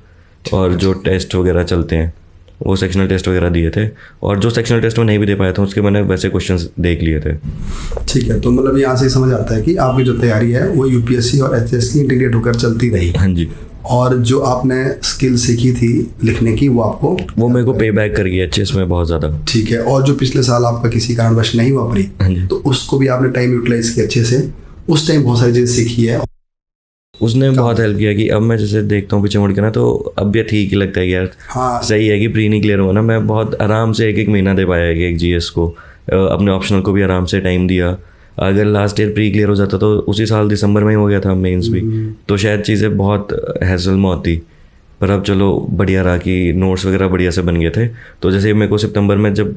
और जो टेस्ट वगैरह चलते हैं वो सेक्शनल टेस्ट वगैरह दिए थे, और जो सेक्शनल टेस्ट में नहीं भी दे पाया था उसके मैंने वैसे क्वेश्चंस देख लिए थे। ठीक है, तो मतलब यहाँ से समझ आता है कि आपकी जो तैयारी है वो यूपीएससी और HAS की इंटीग्रेट होकर चलती रही। हाँ जी। और जो आपने स्किल सीखी थी लिखने की वो मेरे को पे बैक कर गया अच्छे इसमें बहुत ज़्यादा। ठीक है, और जो पिछले साल आपका किसी कारणवश नहीं हुआ हाँ जी। तो उसको भी आपने टाइम यूटिलाइज किया अच्छे से, उस टाइम बहुत सारी चीज़ें सीखी है। उसने बहुत हेल्प किया कि अब मैं जैसे देखता हूँ पीछे मुड़ के ना, तो अब भी ठीक ही लगता है कि यार हाँ सही है कि प्री नहीं क्लियर हुआ ना, मैं बहुत आराम से एक महीना दे पाया कि एक जीएस को, अपने ऑप्शनल को भी आराम से टाइम दिया। अगर लास्ट ईयर प्री क्लियर हो जाता तो उसी साल दिसंबर में ही हो गया था मेंस भी, तो शायद चीज़ें बहुत हैसल में होती। पर अब चलो बढ़िया रहा कि नोट्स वगैरह बढ़िया से बन गए थे। तो जैसे मेरे को सितंबर में जब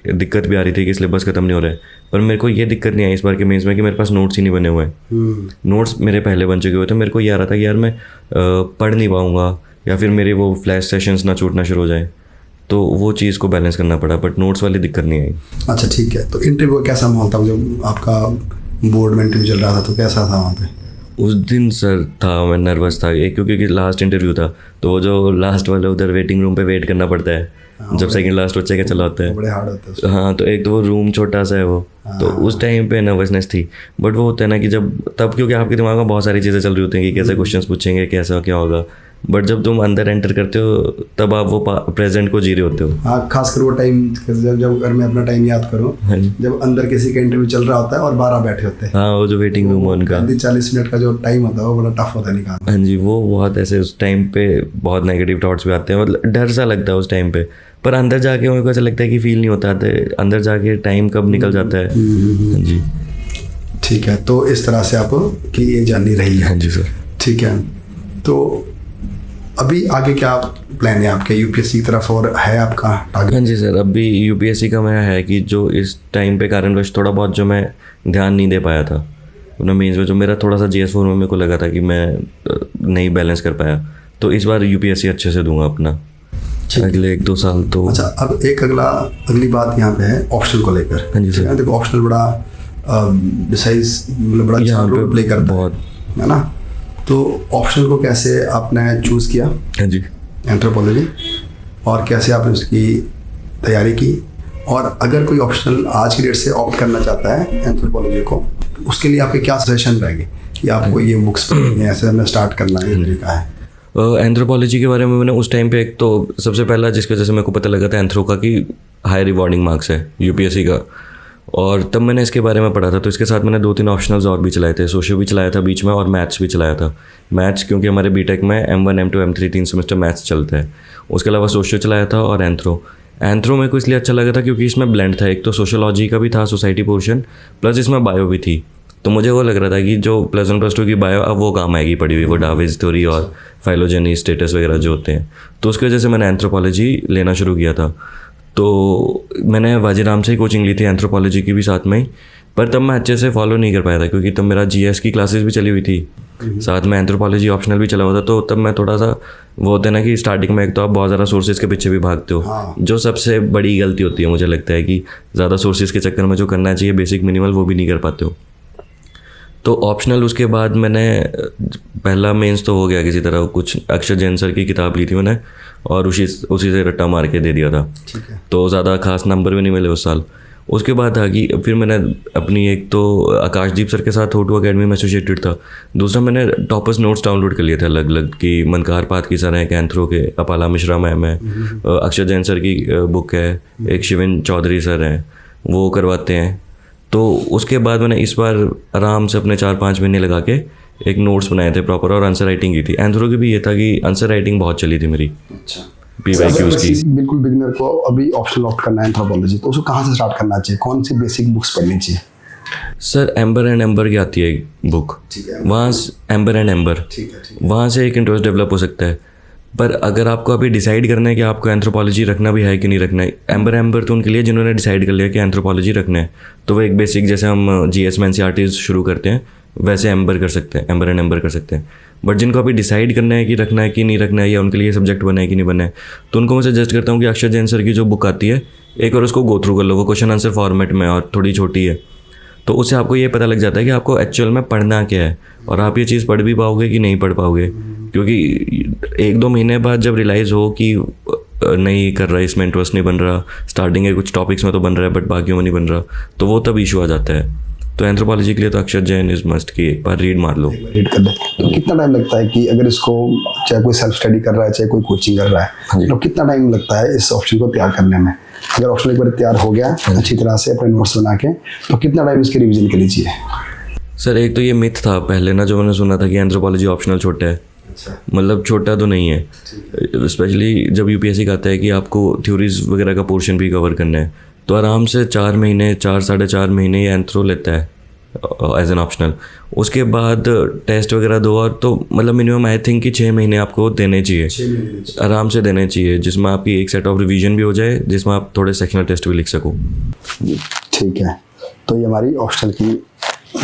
दिक्कत भी आ रही थी कि सिलेबस खत्म नहीं हो रहा है, पर मेरे को ये दिक्कत नहीं आई इस बार के मेंस में कि मेरे पास नोट्स ही नहीं बने हुए हैं। नोट्स मेरे पहले बन चुके हुए थे। मेरे को ये आ रहा था कि यार मैं पढ़ नहीं पाऊँगा या फिर मेरे वो फ्लैश सेशंस ना छूटना शुरू हो जाए, तो वो चीज़ को बैलेंस करना पड़ा, बट नोट्स वाली दिक्कत नहीं आई। अच्छा ठीक है, तो इंटरव्यू कैसा माहौल था जब आपका बोर्ड में इंटरव्यू चल रहा था, तो कैसा था वहाँ पे? उस दिन सर था मैं नर्वस था, एक क्योंकि लास्ट इंटरव्यू था, तो वो जो लास्ट वाले उधर वेटिंग रूम पे वेट करना पड़ता है। जब सेकंड लास्ट बच्चे का चला होता है, बड़े हार्ड होते हैं। हाँ, तो एक तो वो रूम छोटा सा है वो, तो उस टाइम पे नर्वसनेस थी। बट वो होता है ना कि जब तब क्योंकि आपके दिमाग में बहुत सारी चीज़ें चल रही होती हैं कि कैसे क्वेश्चंस पूछेंगे, कैसा क्या होगा, बट जब तुम अंदर एंटर करते हो तब आप वो प्रेजेंट को जी रहे होते हो। हाँ, खासकर वो टाइम जब अगर मैं अपना टाइम याद करूँ, जब अंदर किसी का इंटरव्यू चल रहा होता है और 12 बैठे होते हैं। हाँ, वो जो वेटिंग रूम है उनका 40 मिनट का जो टाइम होता है वो बड़ा टफ होता है निकालना। हाँ जी, वो बहुत ऐसे उस टाइम पे बहुत नेगेटिव थॉट्स भी आते हैं, मतलब डर सा लगता है उस टाइम पे, पर अंदर जाके मेरे को ऐसा लगता है कि फील नहीं होता है अंदर जाके टाइम कब निकल जाता है। हाँ जी ठीक है, तो इस तरह से आप की ये जर्नी रही है। हाँ जी सर। ठीक है, तो अभी आगे क्या प्लान है आपके, यूपीएससी की तरफ और है आपका टारगेट? हाँ जी सर, अभी यूपीएससी का मैं है कि जो इस टाइम पे कारणवश थोड़ा बहुत जो मैं ध्यान नहीं दे पाया था अपना मेंस में, जो मेरा थोड़ा सा जीएस 4 में मेरे को लगा था कि मैं नहीं बैलेंस कर पाया, तो इस बार यूपीएससी अच्छे से दूंगा अपना अगले 1-2 साल तो। अच्छा, अब एक अगली बात यहाँ पे है ऑप्शनल को लेकर। हाँ जी सर। देखो ऑप्शनल बड़ा डिसाइज मतलब बड़ा अच्छा रोल प्ले करता बहुत है ना, तो ऑप्शनल को कैसे आपने चूज़ किया? हाँ जी, एंथ्रोपोलॉजी, और कैसे आपने उसकी तैयारी की, और अगर कोई ऑप्शनल आज की डेट से ऑप्ट करना चाहता है एंथ्रोपोलॉजी को, उसके लिए आपके क्या सजेशन रहेंगे कि आपको ये बुक्स पढ़नी है, ऐसे हमें स्टार्ट करना है, ये तरीका है? एंथ्रोपोलॉजी के बारे में मैंने उस टाइम पे एक तो सबसे पहला जिसकी वजह से मेरे को पता लगा था एंथ्रो का कि हाई रिवॉर्डिंग मार्क्स है यूपीएससी का, और तब मैंने इसके बारे में पढ़ा था। तो इसके साथ मैंने 2-3 ऑप्शनल्स और भी चलाए थे, सोशल भी चलाया था बीच में और मैथ्स भी चलाया था। मैथ्स क्योंकि हमारे बीटेक में M1 M2 M3 3 semester maths चलता है, उसके अलावा सोशल चलाया था और एंथ्रो मेरे को इसलिए अच्छा लगा था क्योंकि इसमें ब्लेंड था, एक तो सोशोलॉजी का भी था सोसाइटी पोर्शन, प्लस इसमें बायो भी थी। तो मुझे वो लग रहा था कि जो +1 +2 की बायो अब वो काम आएगी पड़ी हुई, वो डार्विन्स थ्योरी और फाइलोजेनी स्टेटस वगैरह जो होते हैं, तो उसकी वजह से मैंने एंथ्रोपोलॉजी लेना शुरू किया था। तो मैंने वाजीराम से ही कोचिंग ली थी एंथ्रोपोलॉजी की भी साथ में ही, पर तब मैं अच्छे से फॉलो नहीं कर पाया था क्योंकि तब मेरा जीएस की क्लासेस भी चली हुई थी, साथ में एंथ्रोपोलॉजी ऑप्शनल भी चला हुआ था। तो तब मैं थोड़ा सा वो होता है ना कि स्टार्टिंग में एक तो आप बहुत ज़्यादा सोर्सेज के पीछे भी भागते हो, जो सबसे बड़ी गलती होती है मुझे लगता है कि ज़्यादा सोर्सेज के चक्कर में जो करना चाहिए बेसिक मिनिमल वो भी नहीं कर पाते हो। तो ऑप्शनल उसके बाद मैंने पहला मेंस तो हो गया किसी तरह, कुछ अक्षर जैन सर की किताब ली थी मैंने और उसी से रट्टा मार के दे दिया था। तो ज़्यादा खास नंबर भी नहीं मिले उस साल। उसके बाद था कि फिर मैंने अपनी एक तो आकाशदीप सर के साथ हो2 अकेडमी में एसोसिएटेड था, दूसरा मैंने टॉपर्स नोट्स डाउनलोड कर लिए थे अलग अलग कि मनकार पातकी सर हैं कैंथ्रो के, अपाला मिश्रा मैम है, अक्षर जैन सर की बुक है, एक शिविन चौधरी सर हैं वो करवाते हैं। तो उसके बाद मैंने इस बार आराम से अपने 4-5 महीने लगा के एक नोट्स बनाए थे प्रॉपर और आंसर राइटिंग की थी। एंथ्रो की भी ये था कि आंसर राइटिंग बहुत चली थी मेरी। अच्छा, PYQs की। बिल्कुल बिगिनर को अभी ऑप्शनल ऑप्ट करना है एंथ्रोपोलॉजी, तो उसको कहाँ से स्टार्ट करना चाहिए, कौन सी बेसिक बुक्स पढ़नी चाहिए? सर एम्बर एंड एम्बर की आती है एक बुक, वहाँ एम्बर एंड एम्बर, वहाँ से एक इंटरेस्ट डेवलप हो सकता है। पर अगर आपको अभी डिसाइड करना है कि आपको एंथ्रोपोलॉजी रखना भी है कि नहीं रखना है, एम्बर तो उनके लिए जिन्होंने डिसाइड कर लिया कि एंथ्रोपोलॉजी रखना है, तो वो एक बेसिक जैसे हम GS में NCERT शुरू करते हैं वैसे एम्बर कर सकते हैं, एम्बर एंड एम्बर कर सकते हैं। बट जिनको अभी डिसाइड करना है कि रखना है कि नहीं रखना है या उनके लिए सब्जेक्ट बना है कि नहीं बना है, तो उनको मैं सजेस्ट करता हूँ कि अक्षर जैन सर की जो बुक आती है एक और उसको गो थ्रू कर लो, वो क्वेश्चन आंसर फॉर्मेट में और थोड़ी छोटी है, तो उससे आपको ये पता लग जाता है कि आपको एक्चुअल में पढ़ना क्या है और आप ये चीज़ पढ़ भी पाओगे कि नहीं पढ़ पाओगे। क्योंकि 1-2 महीने बाद जब रियलाइज़ हो कि नहीं कर रहा, इसमें इंटरेस्ट नहीं बन रहा, स्टार्टिंग के कुछ टॉपिक्स में तो बन रहा है बट बाकियों में नहीं बन रहा, तो वो तब इशू आ जाता है। तो एंथ्रोपोलॉजी के लिए तो अक्षर जैन इज मस्ट की एक बार रीड मार लो। रीड कर ले। तो कितना टाइम लगता है कि अगर इसको चाहे कोई सेल्फ स्टडी कर रहा है चाहे कोई कोचिंग कर रहा है, तो कितना टाइम लगता है इस ऑप्शन को तैयार करने में? अगर ऑप्शन एक बार तैयार हो गया अच्छी तरह से अपने नोट्स बना के, तो कितना टाइम इसके रिविजन के लिए चाहिए? सर एक तो ये मिथ था पहले ना, जो मैंने सुना था कि एंथ्रोपोलॉजी ऑप्शनल छोटा है। मतलब छोटा तो नहीं है, स्पेशली जब यूपीएससी कहता है कि आपको थ्योरीज वगैरह का पोर्शन भी कवर करना है, तो आराम से 4 महीने 4-4.5 महीने ये एंथ्रो लेता है एज एन ऑप्शनल। उसके बाद टेस्ट वगैरह दो, और तो मतलब मिनिमम आई थिंक कि 6 महीने आपको देने चाहिए, आराम से देने चाहिए, जिसमें आपकी एक सेट ऑफ रिवीजन भी हो जाए, जिसमें आप थोड़े सेक्शनल टेस्ट भी लिख सको। ठीक है, तो ये हमारी ऑप्शनल की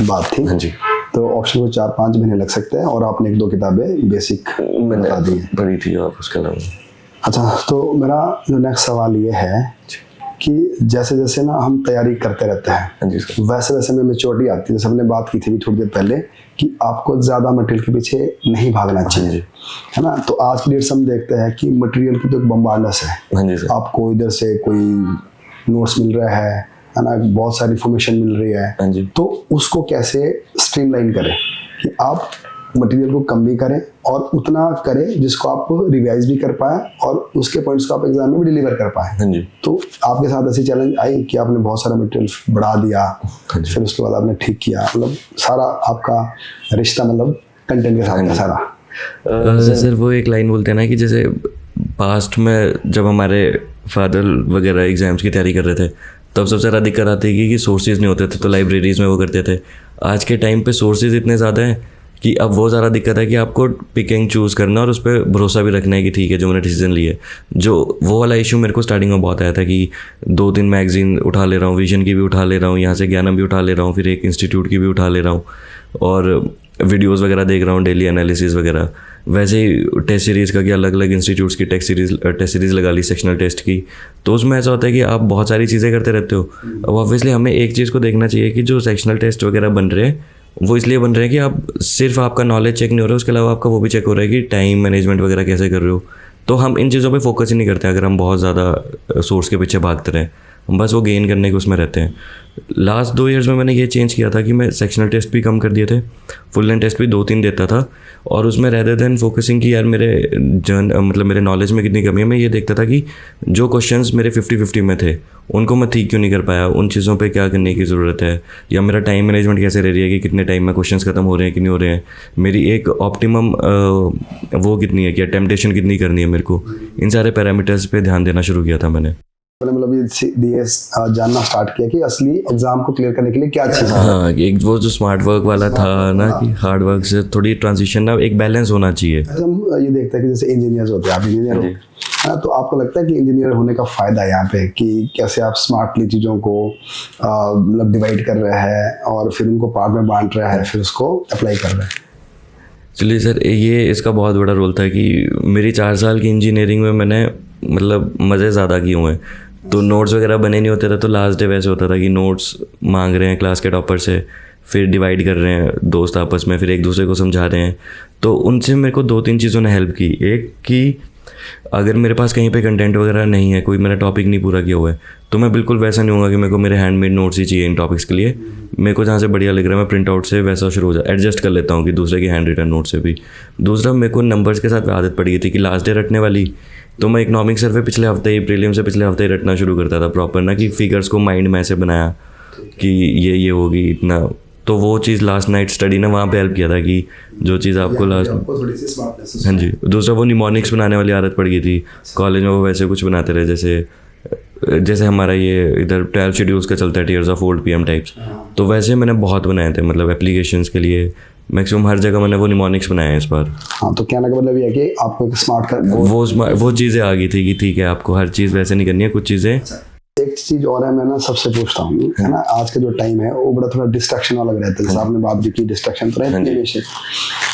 बात थी। हाँ जी। तो ऑप्शन को 4-5 महीने लग सकते हैं, और आपने 1-2 किताबें बेसिक बता दी पढ़ी थी आप उसके अलावा। अच्छा, तो मेरा जो नेक्स्ट सवाल ये है कि जैसे जैसे ना हम तैयारी करते रहते हैं वैसे वैसे में मैच्योरिटी आती है। जैसे हमने बात की थी थोड़ी देर पहले कि आपको ज़्यादा मटेरियल के पीछे नहीं भागना चाहिए, है ना। तो आज की डेट से हम देखते हैं कि मटेरियल की तो एक बम्बार्डनेस है। आपको इधर से कोई नोट्स मिल रहा है ना, बहुत सारी इन्फॉर्मेशन मिल रही है, तो उसको कैसे स्ट्रीमलाइन करें कि आप मटेरियल को कम भी करें और उतना करें जिसको आप रिवाइज भी कर पाए और उसके पॉइंट्स को आप एग्जाम में भी डिलीवर कर पाए। तो आपके साथ ऐसी चैलेंज आई कि आपने बहुत सारा मटेरियल बढ़ा दिया, फिर उसके बाद आपने ठीक किया, मतलब सारा आपका रिश्ता मतलब कंटेंट के साथ सारा। सर वो एक लाइन बोलते हैं ना कि जैसे पास्ट में जब हमारे फादर वगैरह एग्जाम्स की तैयारी कर रहे थे तब सबसे ज़्यादा दिक्कत आती थी कि सोर्सेज नहीं होते थे, तो लाइब्रेरीज़ में वो करते थे। आज के टाइम पे सोर्सेज इतने ज़्यादा हैं कि अब वो ज़्यादा दिक्कत है कि आपको पिक एंड चूज़ करना और उस पर भरोसा भी रखना है कि ठीक है जो मैंने डिसीजन लिए। जो वो वाला इशू मेरे को स्टार्टिंग में बहुत आया था कि 2-3 मैगजीन उठा ले रहा हूँ, विजन की भी उठा ले रहा हूँ, यहाँ से ज्ञानम भी उठा ले रहा हूँ, फिर एक इंस्टीट्यूट की भी उठा ले रहा हूँ, और वीडियोज़ वगैरह देख रहा हूँ, डेली एनालिसिस वगैरह। वैसे ही टेस्ट सीरीज़ का कि अलग अलग इंस्टीट्यूट्स की टेस्ट सीरीज़ लगा ली सेक्शनल टेस्ट की, तो उसमें ऐसा होता है कि आप बहुत सारी चीज़ें करते रहते हो। अब ऑब्वियसली हमें एक चीज़ को देखना चाहिए कि जो सेक्शनल टेस्ट वगैरह बन रहे हैं वो इसलिए बन रहे हैं कि आप सिर्फ आपका नॉलेज चेक नहीं हो रहा है, उसके अलावा आपका वो भी चेक हो रहा है कि टाइम मैनेजमेंट वगैरह कैसे कर रहे हो। तो हम इन चीज़ों पे फोकस ही नहीं करते अगर हम बहुत ज़्यादा सोर्स के पीछे भागते रहें, हम बस वो गेन करने के उसमें रहते हैं। लास्ट 2 ईयर्स में मैंने ये चेंज किया था कि मैं सेक्शनल टेस्ट भी कम कर दिए थे, फुल लेंथ टेस्ट भी 2-3 देता था, और उसमें रेदर देन फोकसिंग की यार मेरे मतलब मेरे नॉलेज में कितनी कमी है, मैं ये देखता था कि जो क्वेश्चंस मेरे 50-50 में थे उनको मैं ठीक क्यों नहीं कर पाया, उन चीज़ों पे क्या करने की ज़रूरत है, या मेरा टाइम मैनेजमेंट कैसे रह रही है कि कितने टाइम में क्वेश्चंस खत्म हो रहे हैं कि नहीं हो रहे हैं, मेरी एक ऑप्टिमम वो कितनी है कि टेम्पटेशन कितनी करनी है मेरे को। इन सारे पैरामीटर्स पे ध्यान देना शुरू किया था मैंने। मतलब ये जानना स्टार्ट किया कि असली एग्जाम को क्लियर करने के लिए क्या चीज़ है। हाँ, एक वो जो स्मार्ट वर्क वाला था ना कि हार्ड वर्क से थोड़ी ट्रांजिशन ना एक बैलेंस होना चाहिए। हम ये देखते हैं कि जैसे इंजीनियर्स होते हैं, आप इंजीनियर हो, हाँ, तो आपको लगता है कि इंजीनियर होने का फ़ायदा यहाँ पे कि कैसे आप स्मार्टली चीज़ों को मतलब डिवाइड कर रहे हैं और फिर उनको पार्ट में बांट रहे हैं, फिर उसको अप्लाई कर रहे हैं। चलिए सर, ये इसका बहुत बड़ा रोल था कि मेरी 4 साल की इंजीनियरिंग में मैंने मतलब मज़े ज़्यादा किए हुए हैं, तो नोट्स वगैरह बने नहीं होते थे, तो लास्ट डे वैसे होता था कि नोट्स मांग रहे हैं क्लास के टॉपर से, फिर डिवाइड कर रहे हैं दोस्त आपस में, फिर एक दूसरे को समझा रहे हैं। तो उनसे मेरे को 2-3 चीज़ों ने हेल्प की। एक कि अगर मेरे पास कहीं पे कंटेंट वगैरह नहीं है, कोई मेरा टॉपिक नहीं पूरा किया हुआ है, तो मैं बिल्कुल वैसा नहीं होगा कि मेरे को मेरे हैंडमेड नोट्स ही चाहिए इन टॉपिक्स के लिए। मेरे को जहाँ से बढ़िया लग रहा है मैं प्रिंट आउट से वैसा शुरू हो जाए, एडजस्ट कर लेता हूँ कि दूसरे के हैंड रिटन नोट से भी। दूसरा, मेरे को नंबर्स के साथ आदत पड़ गई थी कि लास्ट डे रटने वाली, तो मैं इकोनॉमिक सर्वे पिछले हफ्ते ही, प्रीलिम से पिछले हफ्ते ही रटना शुरू करता था प्रॉपर ना, कि फिगर्स को माइंड में ऐसे बनाया कि ये होगी इतना। तो वो चीज़ लास्ट नाइट स्टडी ने वहाँ पे हेल्प किया था कि जो चीज़ आपको लास्ट। हाँ जी। दूसरा, वो निमोनिक्स बनाने वाली आदत पड़ गई थी कॉलेज में, वो वैसे कुछ बनाते रहे जैसे हमारा ये इधर 12 शेड्यूल्स का चलता है, tears of old PM types, तो वैसे मैंने बहुत बनाए थे, मतलब एप्लीकेशंस के लिए मैक्सिमम हर जगह मैंने वो निमोनिक्स बनाया है इस बार। हाँ, तो कहने का मतलब ये है कि आपको एक स्मार्ट वो चीज़ें आ गई थी कि ठीक है आपको हर चीज़ वैसे नहीं करनी है, कुछ चीज़ें। एक चीज़ और है, मैं ना सबसे पूछता हूँ, है ना, आज का जो टाइम है वो बड़ा थोड़ा डिस्ट्रैक्शन वाला रहता है। जैसे आपने बात भी की, डिस्ट्रैक्शन तो रहती है हमेशा,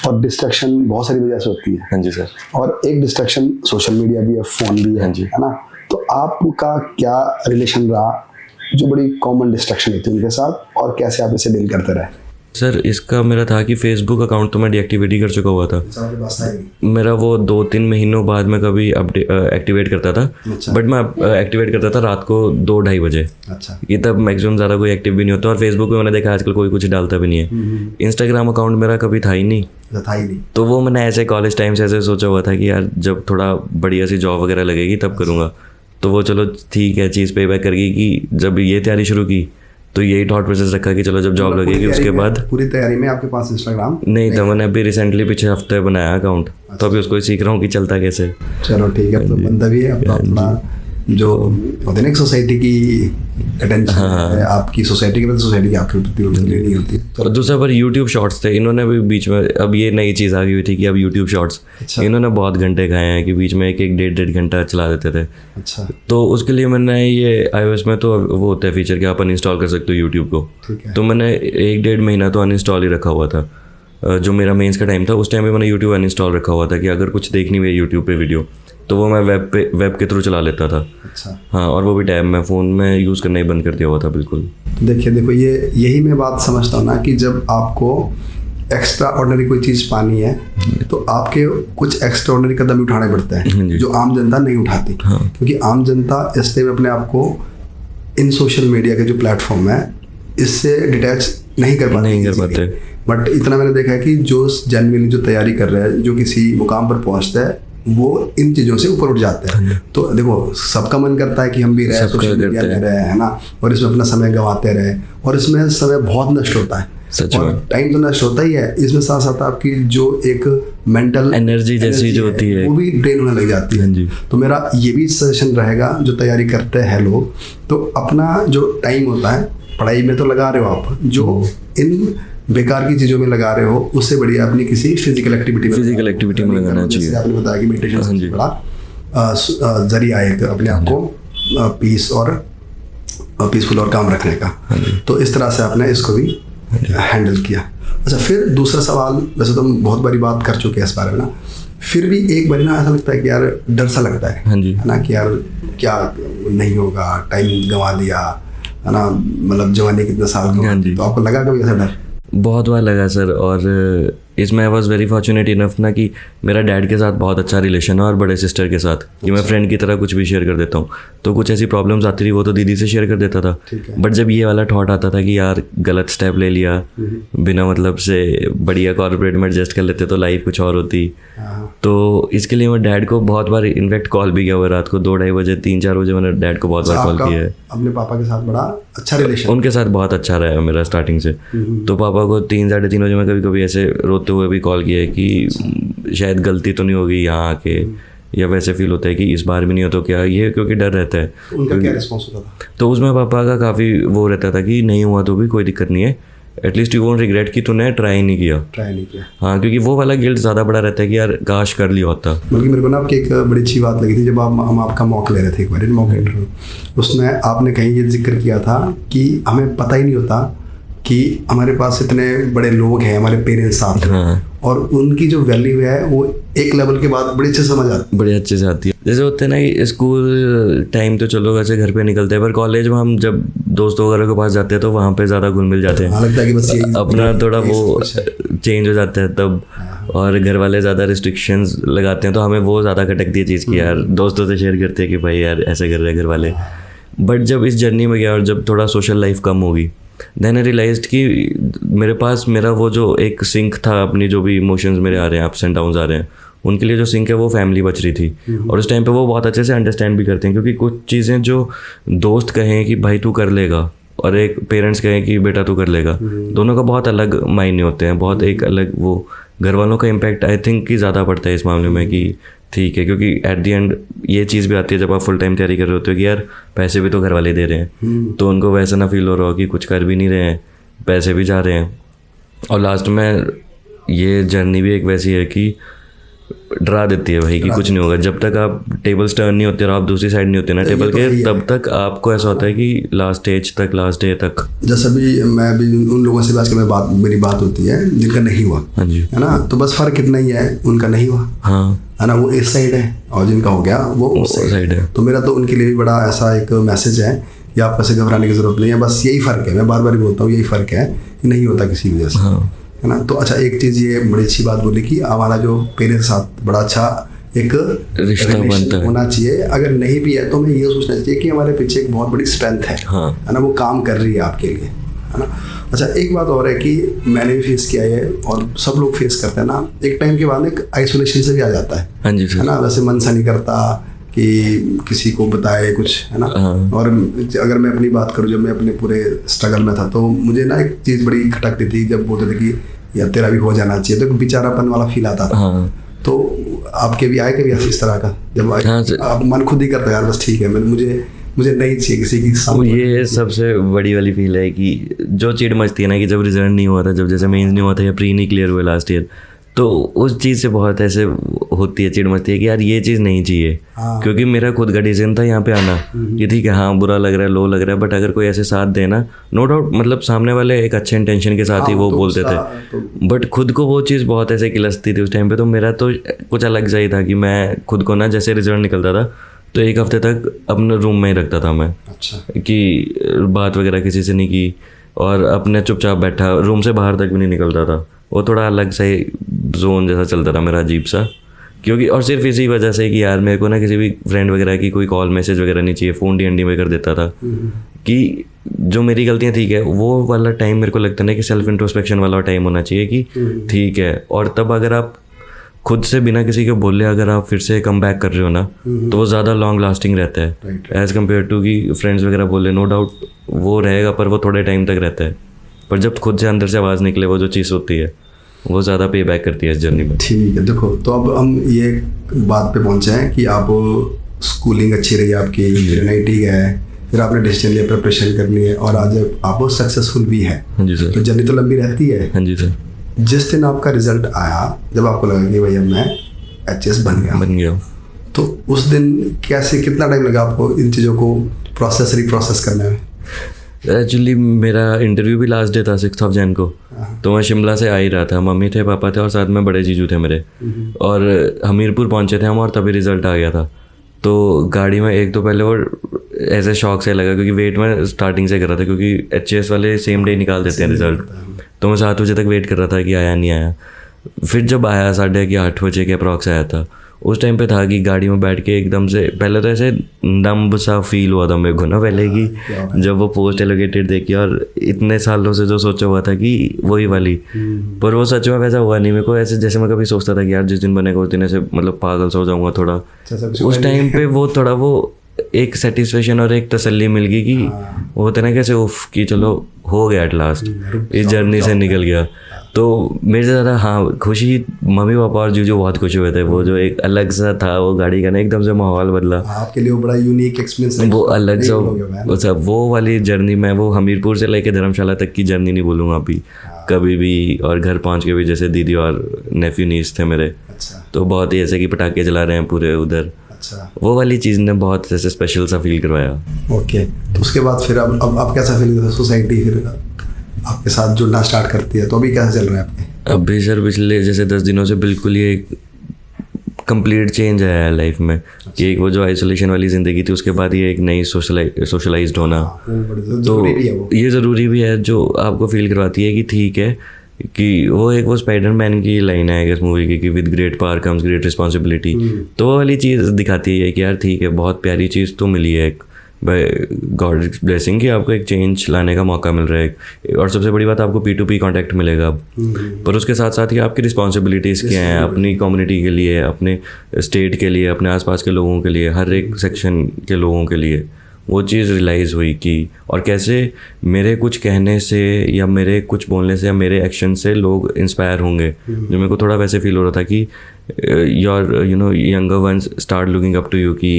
और डिस्ट्रैक्शन बहुत सारी वजह से होती है। हाँ जी सर। और एक डिस्ट्रैक्शन सोशल मीडिया भी है, फ़ोन भी है, है ना। तो आपका क्या रिलेशन रहा जो बड़ी कॉमन डिस्ट्रैक्शन होती है उनके साथ, और कैसे आप इसे डील करते रहे? सर इसका मेरा था कि फेसबुक अकाउंट तो मैं डीएक्टिवेट कर चुका हुआ था। आपके पास था ही नहीं। मेरा वो 2-3 महीनों बाद में कभी एक्टिवेट करता था। अच्छा। बट मैं एक्टिवेट करता था रात को 2-2:30 बजे। अच्छा। ये तब मैक्सिमम ज़्यादा कोई एक्टिव भी नहीं होता। और फेसबुक पे मैंने देखा आजकल कोई कुछ डालता भी नहीं है। इंस्टाग्राम अकाउंट मेरा कभी था ही नहीं। था ही नहीं। तो वो मैंने ऐसे कॉलेज टाइम से ऐसे सोचा हुआ था कि यार जब थोड़ा बढ़िया सी जॉब वगैरह लगेगी तब करूँगा। तो वो चलो ठीक है चीज़ पे बैक कर गई कि जब ये तैयारी शुरू की तो यही थॉट प्रोसेस रखा कि चलो जब जॉब लगेगी उसके बाद। पूरी तैयारी में आपके पास इंस्टाग्राम नहीं था, मैंने अभी रिसेंटली पिछले हफ्ते बनाया अकाउंट। तो अभी उसको ही सीख रहा हूँ कि चलता कैसे। चलो ठीक है, तो बंदा भी है अब तो अपना जो होते ना सोसाइटी की अटेंशन है आपकी, सोसाइटी के सोसाइटी की आपके प्रति लेनी होती है। और दूसरा पर यूट्यूब शॉर्ट्स थे, इन्होंने भी बीच में अब ये नई चीज़ आ गई हुई थी कि अब यूट्यूब शॉर्ट्स इन्होंने बहुत घंटे खाए हैं कि बीच में 1-1 घंटा चला देते थे। अच्छा। तो उसके लिए मैंने ये iOS में तो वो होता है फीचर कि आप अनइंस्टॉल कर सकते हो यूट्यूब को। तो मैंने 1-1.5 महीना तो अनइंस्टॉल ही रखा हुआ था। जो मेरा मेंस का टाइम था उस टाइम पे मैंने यूट्यूब अनइंस्टॉल रखा हुआ था कि अगर कुछ देखनी हुई यूट्यूब पे वीडियो तो वो मैं वेब के थ्रू चला लेता था। अच्छा। हाँ, और वो भी टैब मैं फ़ोन में यूज़ करना ही बंद कर दिया हुआ था बिल्कुल। देखो यही मैं बात समझता हूँ ना कि जब आपको एक्स्ट्रा ऑर्डिनरी कोई चीज़ पानी है तो आपके कुछ एक्स्ट्रा ऑर्डिनरी कदम उठाने पड़ते हैं जो आम जनता नहीं उठाती। क्योंकि आम जनता इस टाइम अपने आप को इन सोशल मीडिया के जो प्लेटफॉर्म है इससे डिटैच नहीं कर पाते। बट इतना मैंने देखा है कि जो जेन्युइनली जो तैयारी कर रहा है, जो किसी मुकाम पर पहुंचता है, वो इन चीज़ों से ऊपर उठ जाते हैं। तो देखो सबका मन करता है कि हम भी रहे सोशल मीडिया में रहे, है ना, और इसमें अपना समय गंवाते रहे, और इसमें समय बहुत नष्ट होता है। और टाइम तो नष्ट होता ही है, इसमें साथ साथ आपकी जो एक मेंटल एनर्जी जैसी जो होती है वो भी ड्रेन होने लग जाती है। तो मेरा ये भी सजेशन रहेगा जो तैयारी करते हैं लोग, तो अपना जो टाइम होता है पढ़ाई में तो लगा रहे हो आप, जो इन बेकार की चीज़ों में लगा रहे हो उससे बढ़िया अपनी किसी फिजिकल एक्टिविटी में लगाना चाहिए। आपने बताया कि मेडिटेशन सबसे बड़ा जरिया है अपने आप को पीस और पीसफुल और काम रखने का। तो इस तरह से आपने इसको भी हैंडल किया। अच्छा, फिर दूसरा सवाल, वैसे तो हम बहुत बड़ी बात कर चुके हैं इस बारे में ना, फिर भी एक बार ना ऐसा लगता है कि यार डर सा लगता है ना कि यार क्या नहीं होगा, टाइम गंवा दिया, है ना, मतलब जवानी कितने साल की। तो आपको लगा कभी ऐसा डर? बहुत बार लगा सर। और इसमें I was very fortunate enough ना कि मेरा डैड के साथ बहुत अच्छा रिलेशन है और बड़े सिस्टर के साथ कि मैं फ्रेंड की तरह कुछ भी शेयर कर देता हूँ। तो कुछ ऐसी प्रॉब्लम्स आती थी वो तो दीदी से शेयर कर देता था। बट जब ये वाला थॉट आता था कि यार गलत स्टेप ले लिया, बिना मतलब से बढ़िया कॉर्पोरेट में एडजस्ट कर लेते तो लाइफ कुछ और होती। तो इसके लिए मैं डैड को बहुत बार इनफैक्ट कॉल भी किया हुआ, रात को 2-2:30 बजे 3-4 बजे मैंने डैड को बहुत बार कॉल किया है। अपने पापा के साथ बड़ा अच्छा रिलेशन? उनके साथ बहुत अच्छा रहा है मेरा स्टार्टिंग से। तो पापा को 3-3:30 बजे मैं कभी कभी ऐसे रोते हुए भी कॉल किया है कि शायद गलती तो नहीं होगी यहाँ आके, या वैसे फील होता है कि इस बार भी नहीं हो तो क्या, ये क्योंकि डर रहता है। उनका क्या रिस्पॉन्स होता था? तो उसमें पापा का काफ़ी वो रहता था कि नहीं हुआ तो भी कोई दिक्कत नहीं है, एटलीस्ट यू वोंट रिग्रेट कि तूने ट्राई नहीं किया। हाँ, क्योंकि वो वाला गिल्ट ज़्यादा बड़ा रहता है कि यार काश कर लिया होता। बल्कि मेरे को ना आपकी एक बड़ी अच्छी बात लगी थी जब हम आपका मॉक ले रहे थे एक बार मॉक इंटरव्यू, उसमें आपने कहीं ये जिक्र किया था कि हमें पता ही नहीं होता कि हमारे पास इतने बड़े लोग हैं, हमारे पेरेंट्स साथ हैं, और उनकी जो वैल्यू है वो एक लेवल के बाद बड़े अच्छे समझ आती है, बड़े अच्छे से आती है। जैसे होते हैं ना कि स्कूल टाइम तो चलो वैसे घर पे निकलते हैं, पर कॉलेज में हम जब दोस्तों वगैरह के पास जाते हैं तो वहाँ पे ज़्यादा घुल मिल जाते हैं। लगता है कि बस अपना थोड़ा वो चेंज हो जाता है तब, और घर वाले ज़्यादा रिस्ट्रिक्शंस लगाते हैं तो हमें वो ज़्यादा खटकती है चीज़ की यार दोस्तों से शेयर करते हैं कि भाई यार ऐसे कर रहे हैं घर वाले। बट जब इस जर्नी में गया और जब थोड़ा सोशल लाइफ कम होगी, देन आई रियलाइज्ड कि मेरे पास मेरा वो जो एक सिंक था, अपनी जो भी इमोशंस मेरे आ रहे हैं, अप्स एंड डाउन्स आ रहे हैं, उनके लिए जो सिंक है वो फैमिली बच रही थी। और उस टाइम पे वो बहुत अच्छे से अंडरस्टैंड भी करते हैं, क्योंकि कुछ चीज़ें जो दोस्त कहें कि भाई तू कर लेगा और एक पेरेंट्स कहें कि बेटा तू कर लेगा, दोनों का बहुत अलग मायने होते हैं, बहुत एक अलग वो घर वालों का इम्पैक्ट आई थिंक कि ज़्यादा पड़ता है इस मामले में कि ठीक है, क्योंकि एट द एंड ये चीज़ भी आती है जब आप फुल टाइम तैयारी कर रहे होते हो कि यार पैसे भी तो घर वाले दे रहे हैं, तो उनको वैसा ना फील हो रहा हो कि कुछ कर भी नहीं रहे हैं, पैसे भी जा रहे हैं। और लास्ट में ये जर्नी भी एक वैसी है कि डरा देती है भाई कि कुछ नहीं होगा। जब तक आप टेबल्स टर्न नहीं होते और आप दूसरी साइड नहीं होते ना टेबल के, तब तक आपको ऐसा होता है कि लास्ट स्टेज तक, लास्ट डे तक। जैसे भी मैं भी उन लोगों से मेरी बात होती है जिनका नहीं हुआ, हाँ जी, है ना, तो बस फर्क इतना ही है, उनका नहीं हुआ, हाँ, है ना, वो इस साइड है, और जिनका हो गया वो उस साइड है। तो मेरा तो उनके लिए भी बड़ा ऐसा एक मैसेज है या आपको ऐसे घबराने की ज़रूरत नहीं है, बस यही फ़र्क है, मैं बार बार ही बोलता हूँ यही फ़र्क है कि नहीं होता किसी वजह से, है ना। तो अच्छा, एक चीज़ ये बड़ी अच्छी बात बोली कि हमारा जो पेरेंट्स के साथ बड़ा अच्छा एक रिश्ता बनता है, होना चाहिए। अगर नहीं भी है तो हमें ये सोचना चाहिए कि हमारे पीछे एक बहुत बड़ी स्ट्रेंथ है ना, वो काम कर रही है आपके लिए, है ना। अच्छा, एक बात और है कि मैंने भी फेस किया है और सब लोग फेस करते हैं ना, एक टाइम के बाद एक आइसोलेशन से भी आ जाता है। हाँ जी सर, है ना, वैसे मन सा नहीं करता कि किसी को बताए कुछ, है ना। और अगर मैं अपनी बात करूँ, जब मैं अपने पूरे स्ट्रगल में था तो मुझे ना एक चीज़ बड़ी खटकती थी, जब बोलते थे कि यार तेरा भी हो जाना चाहिए, तो एक बेचारापन वाला फील आता था। तो आपके भी आए कभी इस तरह का, जब आप मन खुद ही करता है यार बस ठीक है, मुझे नहीं चाहिए किसी की साथ। ये सबसे बड़ी वाली फील है कि जो चिढ़ मचती है ना कि जब रिजल्ट नहीं हुआ था, जब जैसे मेंस नहीं हुआ था या प्री नहीं क्लियर हुआ लास्ट ईयर, तो उस चीज़ से बहुत ऐसे होती है, चिढ़ मचती है कि यार ये चीज़ नहीं चाहिए। क्योंकि मेरा खुद का डिसीजन था यहाँ पे आना, ये ठीक है, हाँ बुरा लग रहा है, लो लग रहा है, बट अगर कोई ऐसे साथ देना, नो डाउट, मतलब सामने वाले एक अच्छे इंटेंशन के साथ ही वो बोलते थे, बट खुद को वो चीज़ बहुत ऐसे किलसती थी उस टाइम पे। तो मेरा तो कुछ अलग सा ही था कि मैं खुद को ना, जैसे रिजल्ट निकलता था तो एक हफ्ते तक अपने रूम में ही रखता था मैं। अच्छा। कि बात वगैरह किसी से नहीं की और अपने चुपचाप बैठा, रूम से बाहर तक भी नहीं निकलता था। वो थोड़ा अलग सा ही जोन जैसा चलता था मेरा, अजीब सा। क्योंकि और सिर्फ इसी वजह से कि यार मेरे को ना किसी भी फ्रेंड वगैरह की कोई कॉल मैसेज वगैरह नहीं चाहिए, फ़ोन DND में कर देता था। कि जो मेरी गलतियाँ ठीक है, वो वाला टाइम मेरे को लगता है कि सेल्फ इंट्रोस्पेक्शन वाला टाइम होना चाहिए कि ठीक है। और तब अगर आप खुद से बिना किसी को बोले अगर आप फिर से कम बैक कर रहे हो ना, तो वो ज़्यादा लॉन्ग लास्टिंग रहता है एज़ कम्पेयर टू कि फ्रेंड्स वगैरह बोले। नो डाउट वो रहेगा, पर वो थोड़े टाइम तक रहता है, पर जब खुद से अंदर से आवाज़ निकले, वो जो चीज़ होती है वो ज़्यादा पे बैक करती है इस जर्नी में। ठीक है, देखो तो अब हम ये बात पे पहुंचे हैं कि आप स्कूलिंग अच्छी रही आपकी, NIT गए, फिर आपने डिसीजन लिया प्रिपरेशन करनी है, और आज आप सक्सेसफुल भी है। हाँ जी सर। तो जर्नी तो लंबी रहती है। हाँ जी सर। जिस दिन आपका रिजल्ट आया, जब आपको लगा कि भाई अब मैं HS बन गया, तो उस दिन कैसे, कितना टाइम लगा आपको इन चीज़ों को रिप्रोसेस करने में? एक्चुअली मेरा इंटरव्यू भी लास्ट डे था 6 Jan को, तो मैं शिमला से आ ही रहा था, मम्मी थे, पापा थे और साथ में बड़े जीजू थे मेरे, और हमीरपुर पहुंचे थे हम, और तभी रिज़ल्ट आ गया था। तो गाड़ी में एक तो पहले वो ऐसे शौक से लगा, क्योंकि वेट में स्टार्टिंग से कर रहा था, क्योंकि HS वाले सेम डे निकाल देते हैं रिज़ल्ट। तो मैं 7 बजे तक वेट कर रहा था कि आया नहीं आया। फिर जब आया 8:30 बजे के अप्रॉक्स आया था, उस टाइम पे था कि गाड़ी में बैठ के एकदम से पहले तो ऐसे नम्ब सा फील हुआ था मेरे को ना पहले, कि जब वो पोस्ट एलोकेटेड देखी, और इतने सालों से जो सोचा हुआ था कि वही वाली, पर वो सच में वैसा हुआ नहीं। मेरे को ऐसे जैसे मैं कभी सोचता था कि यार जिस दिन बनेगा उस दिन ऐसे मतलब पागल सा हो जाऊँगा थोड़ा। उस टाइम पे वो थोड़ा वो एक सेटिस्फेक्शन और एक तसल्ली मिल गई कि वो होता ना कैसे उफ कि चलो हो गया एट लास्ट, इस जर्नी से निकल गया। तो मेरे से ज़्यादा हाँ खुशी मम्मी पापा और जीजू बहुत खुश हुए थे। वो जो एक अलग सा था वो गाड़ी का ना, एकदम से माहौल बदला आपके लिए, वो बड़ा यूनिक एक्सपीरियंस, वो अलग सा वो वाली जर्नी। मैं वो हमीरपुर से लेके धर्मशाला तक की जर्नी नहीं भूलूंगा अभी कभी भी। और घर पहुंच के भी जैसे दीदी और नेफ्यू नीस थे मेरे, तो बहुत ही ऐसे कि पटाखे जला रहे हैं पूरे उधर। वो वाली चीज़ ने बहुत ऐसे स्पेशल सा फील करवाया। ओके, तो उसके बाद फिर अब कैसा फील होता है? सोसाइटी फिर आपके साथ जुड़ना स्टार्ट करती है, तो अभी कैसा चल रहा है आपके? अभी सर पिछले जैसे 10 दिनों से बिल्कुल ही एक कंप्लीट चेंज आया है लाइफ में। कि एक वो जो आइसोलेशन वाली ज़िंदगी थी, उसके बाद ये एक नई सोशलाइज्ड होना, तो ये ज़रूरी भी है, जो आपको फील करवाती है कि ठीक है कि वो स्पाइडरमैन की लाइन है इस मूवी की कि with great power comes great responsibility. तो वो वाली चीज़ दिखाती है कि यार ठीक है, बहुत प्यारी चीज़ तो मिली है एक बाय गॉड ब्लेसिंग कि आपको एक चेंज लाने का मौका मिल रहा है। और सबसे बड़ी बात, आपको P2P कॉन्टैक्ट मिलेगा अब, पर उसके साथ साथ ही आपकी रिस्पॉन्सिबिलिटीज़ क्या हैं अपनी कम्युनिटी के लिए, अपने स्टेट के लिए, अपने आसपास के लोगों के लिए, हर एक सेक्शन के लोगों के लिए। वो चीज़ रियलाइज़ हुई कि और कैसे मेरे कुछ कहने से या मेरे कुछ बोलने से या मेरे एक्शन से लोग इंस्पायर होंगे। जो मेरे को थोड़ा वैसे फील हो रहा था कि your younger ones start looking up to you कि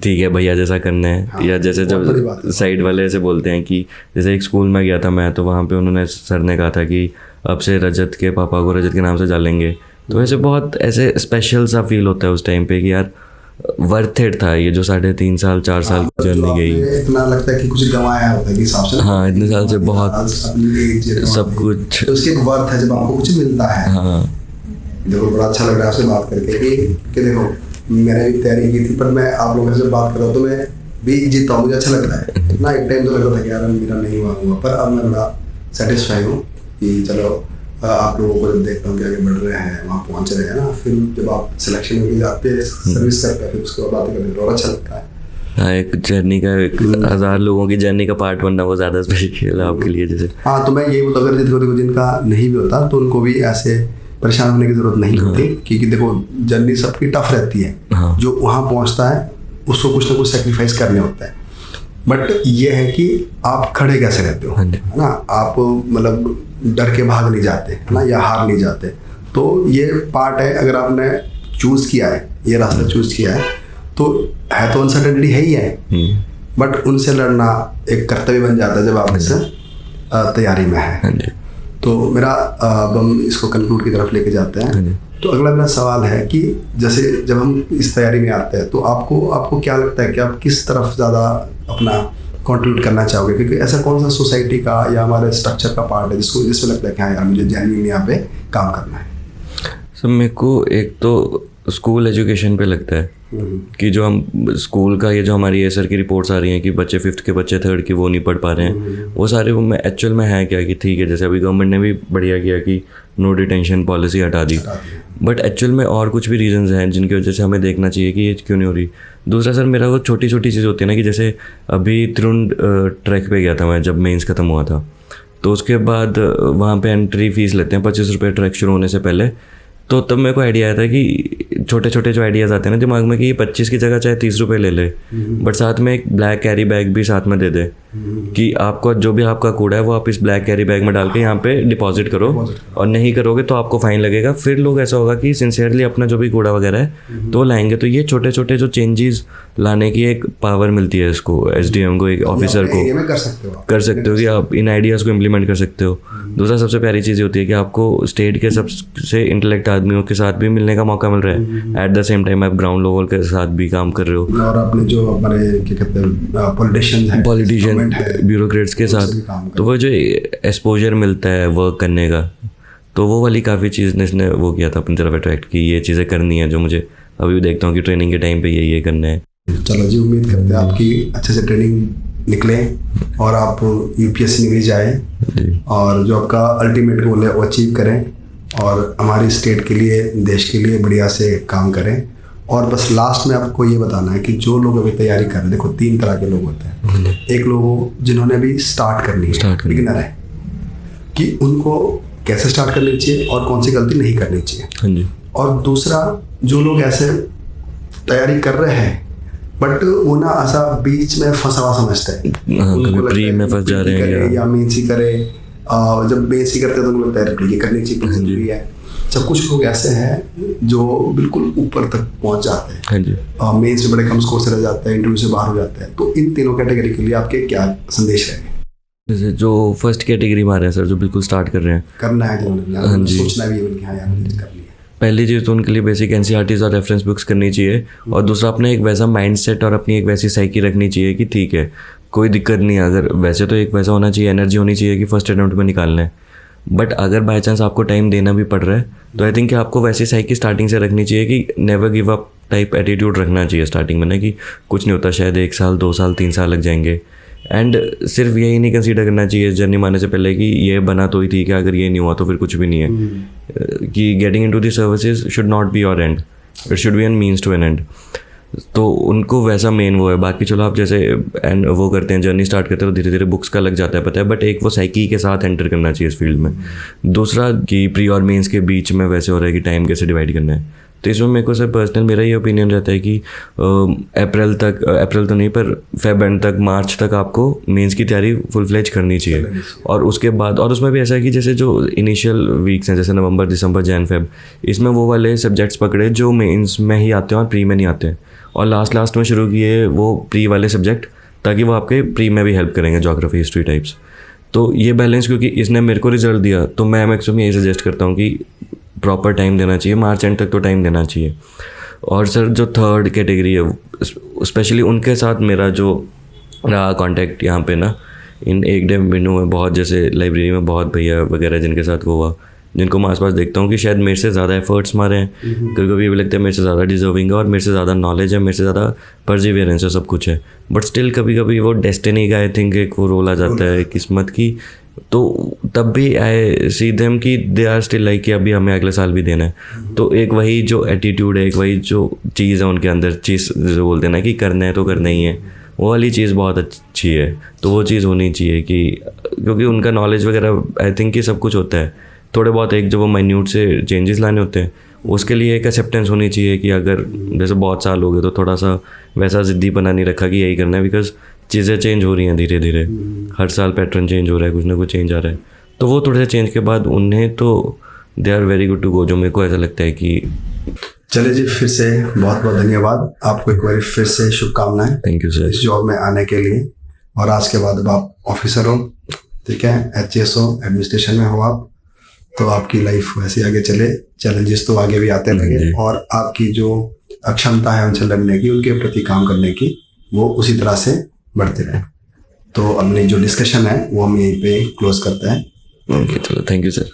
ठीक है भैया जैसा करना है। या जैसे जब साइड वाले ऐसे बोलते हैं कि जैसे एक स्कूल में गया था मैं, तो वहाँ पे उन्होंने सर ने कहा था कि अब से रजत के पापा को रजत के नाम से जानेंगे। तो ऐसे बहुत ऐसे स्पेशल सा फील होता है उस टाइम पे कि यार वर्थ इट था ये जो 3.5 साल 4 साल की जर्नी गई। इतना लगता है कि कुछ गंवाया होता है कि हिसाब से। हाँ, इतने साल से बहुत सब कुछ, तो उसकी एक वर्थ है जब आपको कुछ मिलता है। हाँ देखो बड़ा अच्छा लग रहा है आपसे बात करके कि देखो मैंने भी तैयारी की थी, पर मैं आप लोगों से बात कर रहा हूँ तो मैं भी जीता हूँ, मुझे अच्छा लगता है ना। एक टाइम तो लगता था कि यार मेरा नहीं हुआ, पर अब मैं बड़ा सेटिस्फाई हूँ कि चलो आप लोगों को जब देखता हूँ कि आगे बढ़ रहे हैं, वहाँ पहुँच रहे हैं ना, फिर जब आप सिलेक्शन में भी जाते हैं, सर्विस करते हैं, फिर उसके बाद बातें करते हैं और अच्छा लगता है। हाँ, एक जर्नी का, एक 1000 लोगों की जर्नी का पार्ट बनना वो ज़्यादा स्पेशल है आपके लिए जैसे। हाँ, तो मैं यही बोलता हूँ, अगर देखो जिनका नहीं भी होता तो उनको भी ऐसे परेशान होने की ज़रूरत नहीं होती, क्योंकि देखो जर्नी सबकी टफ रहती है। जो वहाँ पहुँचता है उसको कुछ ना कुछ सेक्रीफाइस करने होता है, बट ये है कि आप खड़े कैसे रहते हो, है ना। आप मतलब डर के भाग नहीं जाते, है ना, या हार नहीं जाते। तो ये पार्ट है, अगर आपने चूज़ किया है, ये रास्ता चूज़ किया है, तो अनसर्टेनिटी है ही है, बट उनसे लड़ना एक कर्तव्य बन जाता है जब आप इससे तैयारी में है। तो मेरा अब हम इसको कंक्लूड की तरफ लेके जाते हैं। तो अगला मेरा सवाल है कि जैसे जब हम इस तैयारी में आते हैं तो आपको क्या लगता है कि आप किस तरफ ज़्यादा अपना कंट्रीब्यूट करना चाहोगे, क्योंकि ऐसा कौन सा सोसाइटी का या हमारे स्ट्रक्चर का पार्ट है जिसमें लगता है कि हाँ यार मुझे जेन्युइनली यहाँ पे काम करना है? सर मेरे को एक तो स्कूल एजुकेशन पे लगता है कि जो हम स्कूल का, ये जो हमारी ये सर की रिपोर्ट्स आ रही हैं कि बच्चे 5th के, बच्चे 3rd की वो नहीं पढ़ पा रहे हैं, वो सारे वो में एक्चुअल में है क्या कि ठीक है, जैसे अभी गवर्नमेंट ने भी बढ़िया किया कि नो डिटेंशन पॉलिसी हटा दी, बट एक्चुअल में और कुछ भी रीजंस हैं जिनकी वजह से हमें देखना चाहिए कि ये क्यों नहीं हो रही। दूसरा सर मेरा वो छोटी छोटी चीज़ होती है ना, कि जैसे अभी त्रिउंड ट्रैक पे गया था मैं जब मेंस ख़त्म हुआ था, तो उसके बाद वहाँ पे एंट्री फीस लेते हैं 25 रुपये ट्रैक शुरू होने से पहले। तो तब मेरे को आइडिया आया था कि छोटे छोटे जो आइडियाज़ आते हैं ना दिमाग में कि ये 25 की जगह चाहे 30 रुपये ले ले, बट साथ में एक ब्लैक कैरी बैग भी साथ में दे दे कि आपको जो भी आपका कूड़ा है वो आप इस ब्लैक कैरी बैग में डाल के यहाँ पे डिपॉजिट करो, और नहीं करोगे तो आपको फाइन लगेगा। फिर लोग ऐसा होगा कि सिंसियरली अपना जो भी कूड़ा वगैरह है तो लाएंगे। तो ये छोटे छोटे जो चेंजेस लाने की एक पावर मिलती है इसको, SDM को, एक ऑफिसर को कर सकते हो कि आप इन आइडियाज़ को इम्प्लीमेंट कर सकते हो। दूसरा सबसे प्यारी चीज़ होती है कि आपको स्टेट के सबसे इंटेलेक्ट आदमियों के साथ भी मिलने का मौका मिल रहा है, एट द सेम टाइम आप ग्राउंड लेवल के साथ भी काम कर रहे हो, और अपने जो हमारे क्या कहते हैं पॉलिटिशियन, ब्यूरोक्रेट्स के साथ, तो वो जो एक्सपोजर मिलता है वर्क करने का, तो वो वाली काफ़ी चीज़ ने इसने वो किया था अपनी तरफ अट्रैक्ट की, ये चीज़ें करनी है जो मुझे अभी भी देखता हूँ कि ट्रेनिंग के टाइम पे ये करना है। चलो जी, उम्मीद करते हैं आपकी अच्छे से ट्रेनिंग निकले और आप UPSC में जाए और जो आपका अल्टीमेट गोल है वो अचीव करें, और हमारी स्टेट के लिए, देश के लिए बढ़िया से काम करें। और बस लास्ट में आपको ये बताना है कि जो लोग अभी तैयारी कर रहे हैं, देखो 3 तरह के लोग होते हैं। एक लोग जिन्होंने भी स्टार्ट करनी है, बिगिनर है, कि उनको कैसे स्टार्ट करनी चाहिए और कौन सी गलती नहीं करनी चाहिए। और दूसरा जो लोग ऐसे तैयारी कर रहे हैं बट वो ना ऐसा बीच में फंसा हुआ समझते हैं, उनको प्री में फंस जा रहे हैं या मेंस ही करे, जब मेंस ही करते हैं तो उनको लगता है प्री करनी चाहिए, जरूरी है। जब कुछ लोग ऐसे हैं जो बिल्कुल ऊपर तक पहुंच जाते हैं, मेंस में बड़े कम स्कोर से रह जाते हैं, इंटरव्यू से बाहर हो जाते हैं, तो इन तीनों कैटेगरी के लिए आपके क्या संदेश रहेंगे? जैसे जो फर्स्ट कैटेगरी में आ रहे हैं सर, जो बिल्कुल स्टार्ट कर रहे हैं, करना है, जिन्होंने सोचना भी है कि हाँ यार मुझे करनी है, पहली चीज़ तो उनके लिए बेसिक NCERTs और रेफरेंस बुक्स करनी चाहिए, और दूसरा अपने एक वैसा माइंडसेट और अपनी एक वैसी साइकी रखनी चाहिए कि ठीक है कोई दिक्कत नहीं है। अगर वैसे तो एक वैसा होना चाहिए, एनर्जी होनी चाहिए कि फर्स्ट अटेम्प्ट में निकालना है, बट अगर बाई चांस आपको टाइम देना भी पड़ रहा है तो आई थिंक कि आपको वैसी साइकी स्टार्टिंग से रखनी चाहिए कि never give up type attitude रखना चाहिए स्टार्टिंग में ना, कि कुछ नहीं होता, शायद 1 साल 2 साल 3 साल लग जाएंगे। एंड सिर्फ यही नहीं कंसीडर करना चाहिए जर्नी मारने से पहले कि ये बना तो ही ठीक है, अगर ये नहीं हुआ तो फिर कुछ भी नहीं है, कि getting into the services should not be your end, it should be an means to an end. तो उनको वैसा मेन वो है। बाकी चलो आप जैसे एंड वो करते हैं, जर्नी स्टार्ट करते हैं तो धीरे धीरे बुक्स का लग जाता है पता है, बट एक वो साइकी के साथ एंटर करना चाहिए इस फील्ड में। दूसरा कि प्री और मेंस के बीच में वैसे हो रहा है कि टाइम कैसे डिवाइड करना है, तो इसमें मेरे को सर पर्सनल मेरा ये ओपिनियन रहता है कि अप्रैल तो नहीं पर फेब एंड तक, मार्च तक आपको मेंस की तैयारी फुल फ्लेज करनी चाहिए। और उसके बाद, और उसमें भी ऐसा है कि जैसे जो इनिशियल वीक्स हैं जैसे नवंबर, दिसंबर, जैन, फेब, इसमें वो वाले सब्जेक्ट्स पकड़े जो मेंस में ही आते हैं और प्री में नहीं आते हैं, और लास्ट में शुरू किए वो प्री वाले सब्जेक्ट, ताकि वो आपके प्री में भी हेल्प करेंगे, ज्योग्राफी, हिस्ट्री टाइप्स। तो ये बैलेंस क्योंकि इसने मेरे को रिजल्ट दिया, तो मैं मैक्सिमम यही सजेस्ट करता हूँ कि प्रॉपर टाइम देना चाहिए, मार्च एंड तक तो टाइम देना चाहिए। और सर जो 3rd कैटेगरी है, स्पेशली उनके साथ मेरा जो रहा कॉन्टैक्ट यहाँ पे ना, इन 1 डेढ़ महीनों में बहुत, जैसे लाइब्रेरी में बहुत भैया वगैरह जिनके साथ वो हुआ, जिनको मैं आसपास देखता हूँ कि शायद मेरे से ज़्यादा एफर्ट्स मारे हैं, कभी कभी ये भी लगता है मेरे से ज़्यादा डिजर्विंग है और मेरे से ज़्यादा नॉलेज है, मेरे से ज़्यादा परसिवियरेंस है, सब कुछ है, बट स्टिल कभी कभी वो डेस्टिनी का आई थिंक एक वो रोल आ जाता है किस्मत की। तो तब भी आई सी देम कि दे आर स्टिल लाइक कि अभी हमें अगले साल भी देना है। तो एक वही जो एटीट्यूड है, एक वही जो चीज़ है उनके अंदर, चीज़ जो बोलते हैं ना कि करना है तो करना ही है, वो वाली चीज़ बहुत अच्छी है। तो वो चीज़ होनी चाहिए कि क्योंकि उनका नॉलेज वगैरह आई थिंक कि सब कुछ होता है, थोड़े बहुत एक जो वो माइन्यूट से चेंजेस लाने होते हैं उसके लिए एक एक्सेप्टेंस होनी चाहिए कि अगर जैसे बहुत साल हो गए तो थोड़ा सा वैसा ज़िद्दीपना नहीं रखा कि यही करना है, बिकॉज चीज़ें चेंज हो रही हैं धीरे धीरे, हर साल पैटर्न चेंज हो रहा है, कुछ ना कुछ चेंज आ रहा है। तो वो थोड़े से चेंज के बाद उन्हें तो they are very good to go, जो मेरे को ऐसा लगता है कि। चले जी, फिर से बहुत बहुत धन्यवाद आपको, एक बार फिर से शुभकामनाएं थैंक यू सर इस जॉब में आने के लिए। और आज के बाद अब आप ऑफिसर हो, ठीक है, एचएस हो, एडमिनिस्ट्रेशन में हो आप, तो आपकी लाइफ वैसे आगे चले, चैलेंजेस तो आगे भी आते रहेंगे और आपकी जो अक्षमता है उनसे लड़ने की, उनके प्रति काम करने की, वो उसी तरह से बढ़ते रहे। तो अपनी जो डिस्कशन है वो हम यहीं पे क्लोज करते हैं। ओके चलो, थैंक यू सर।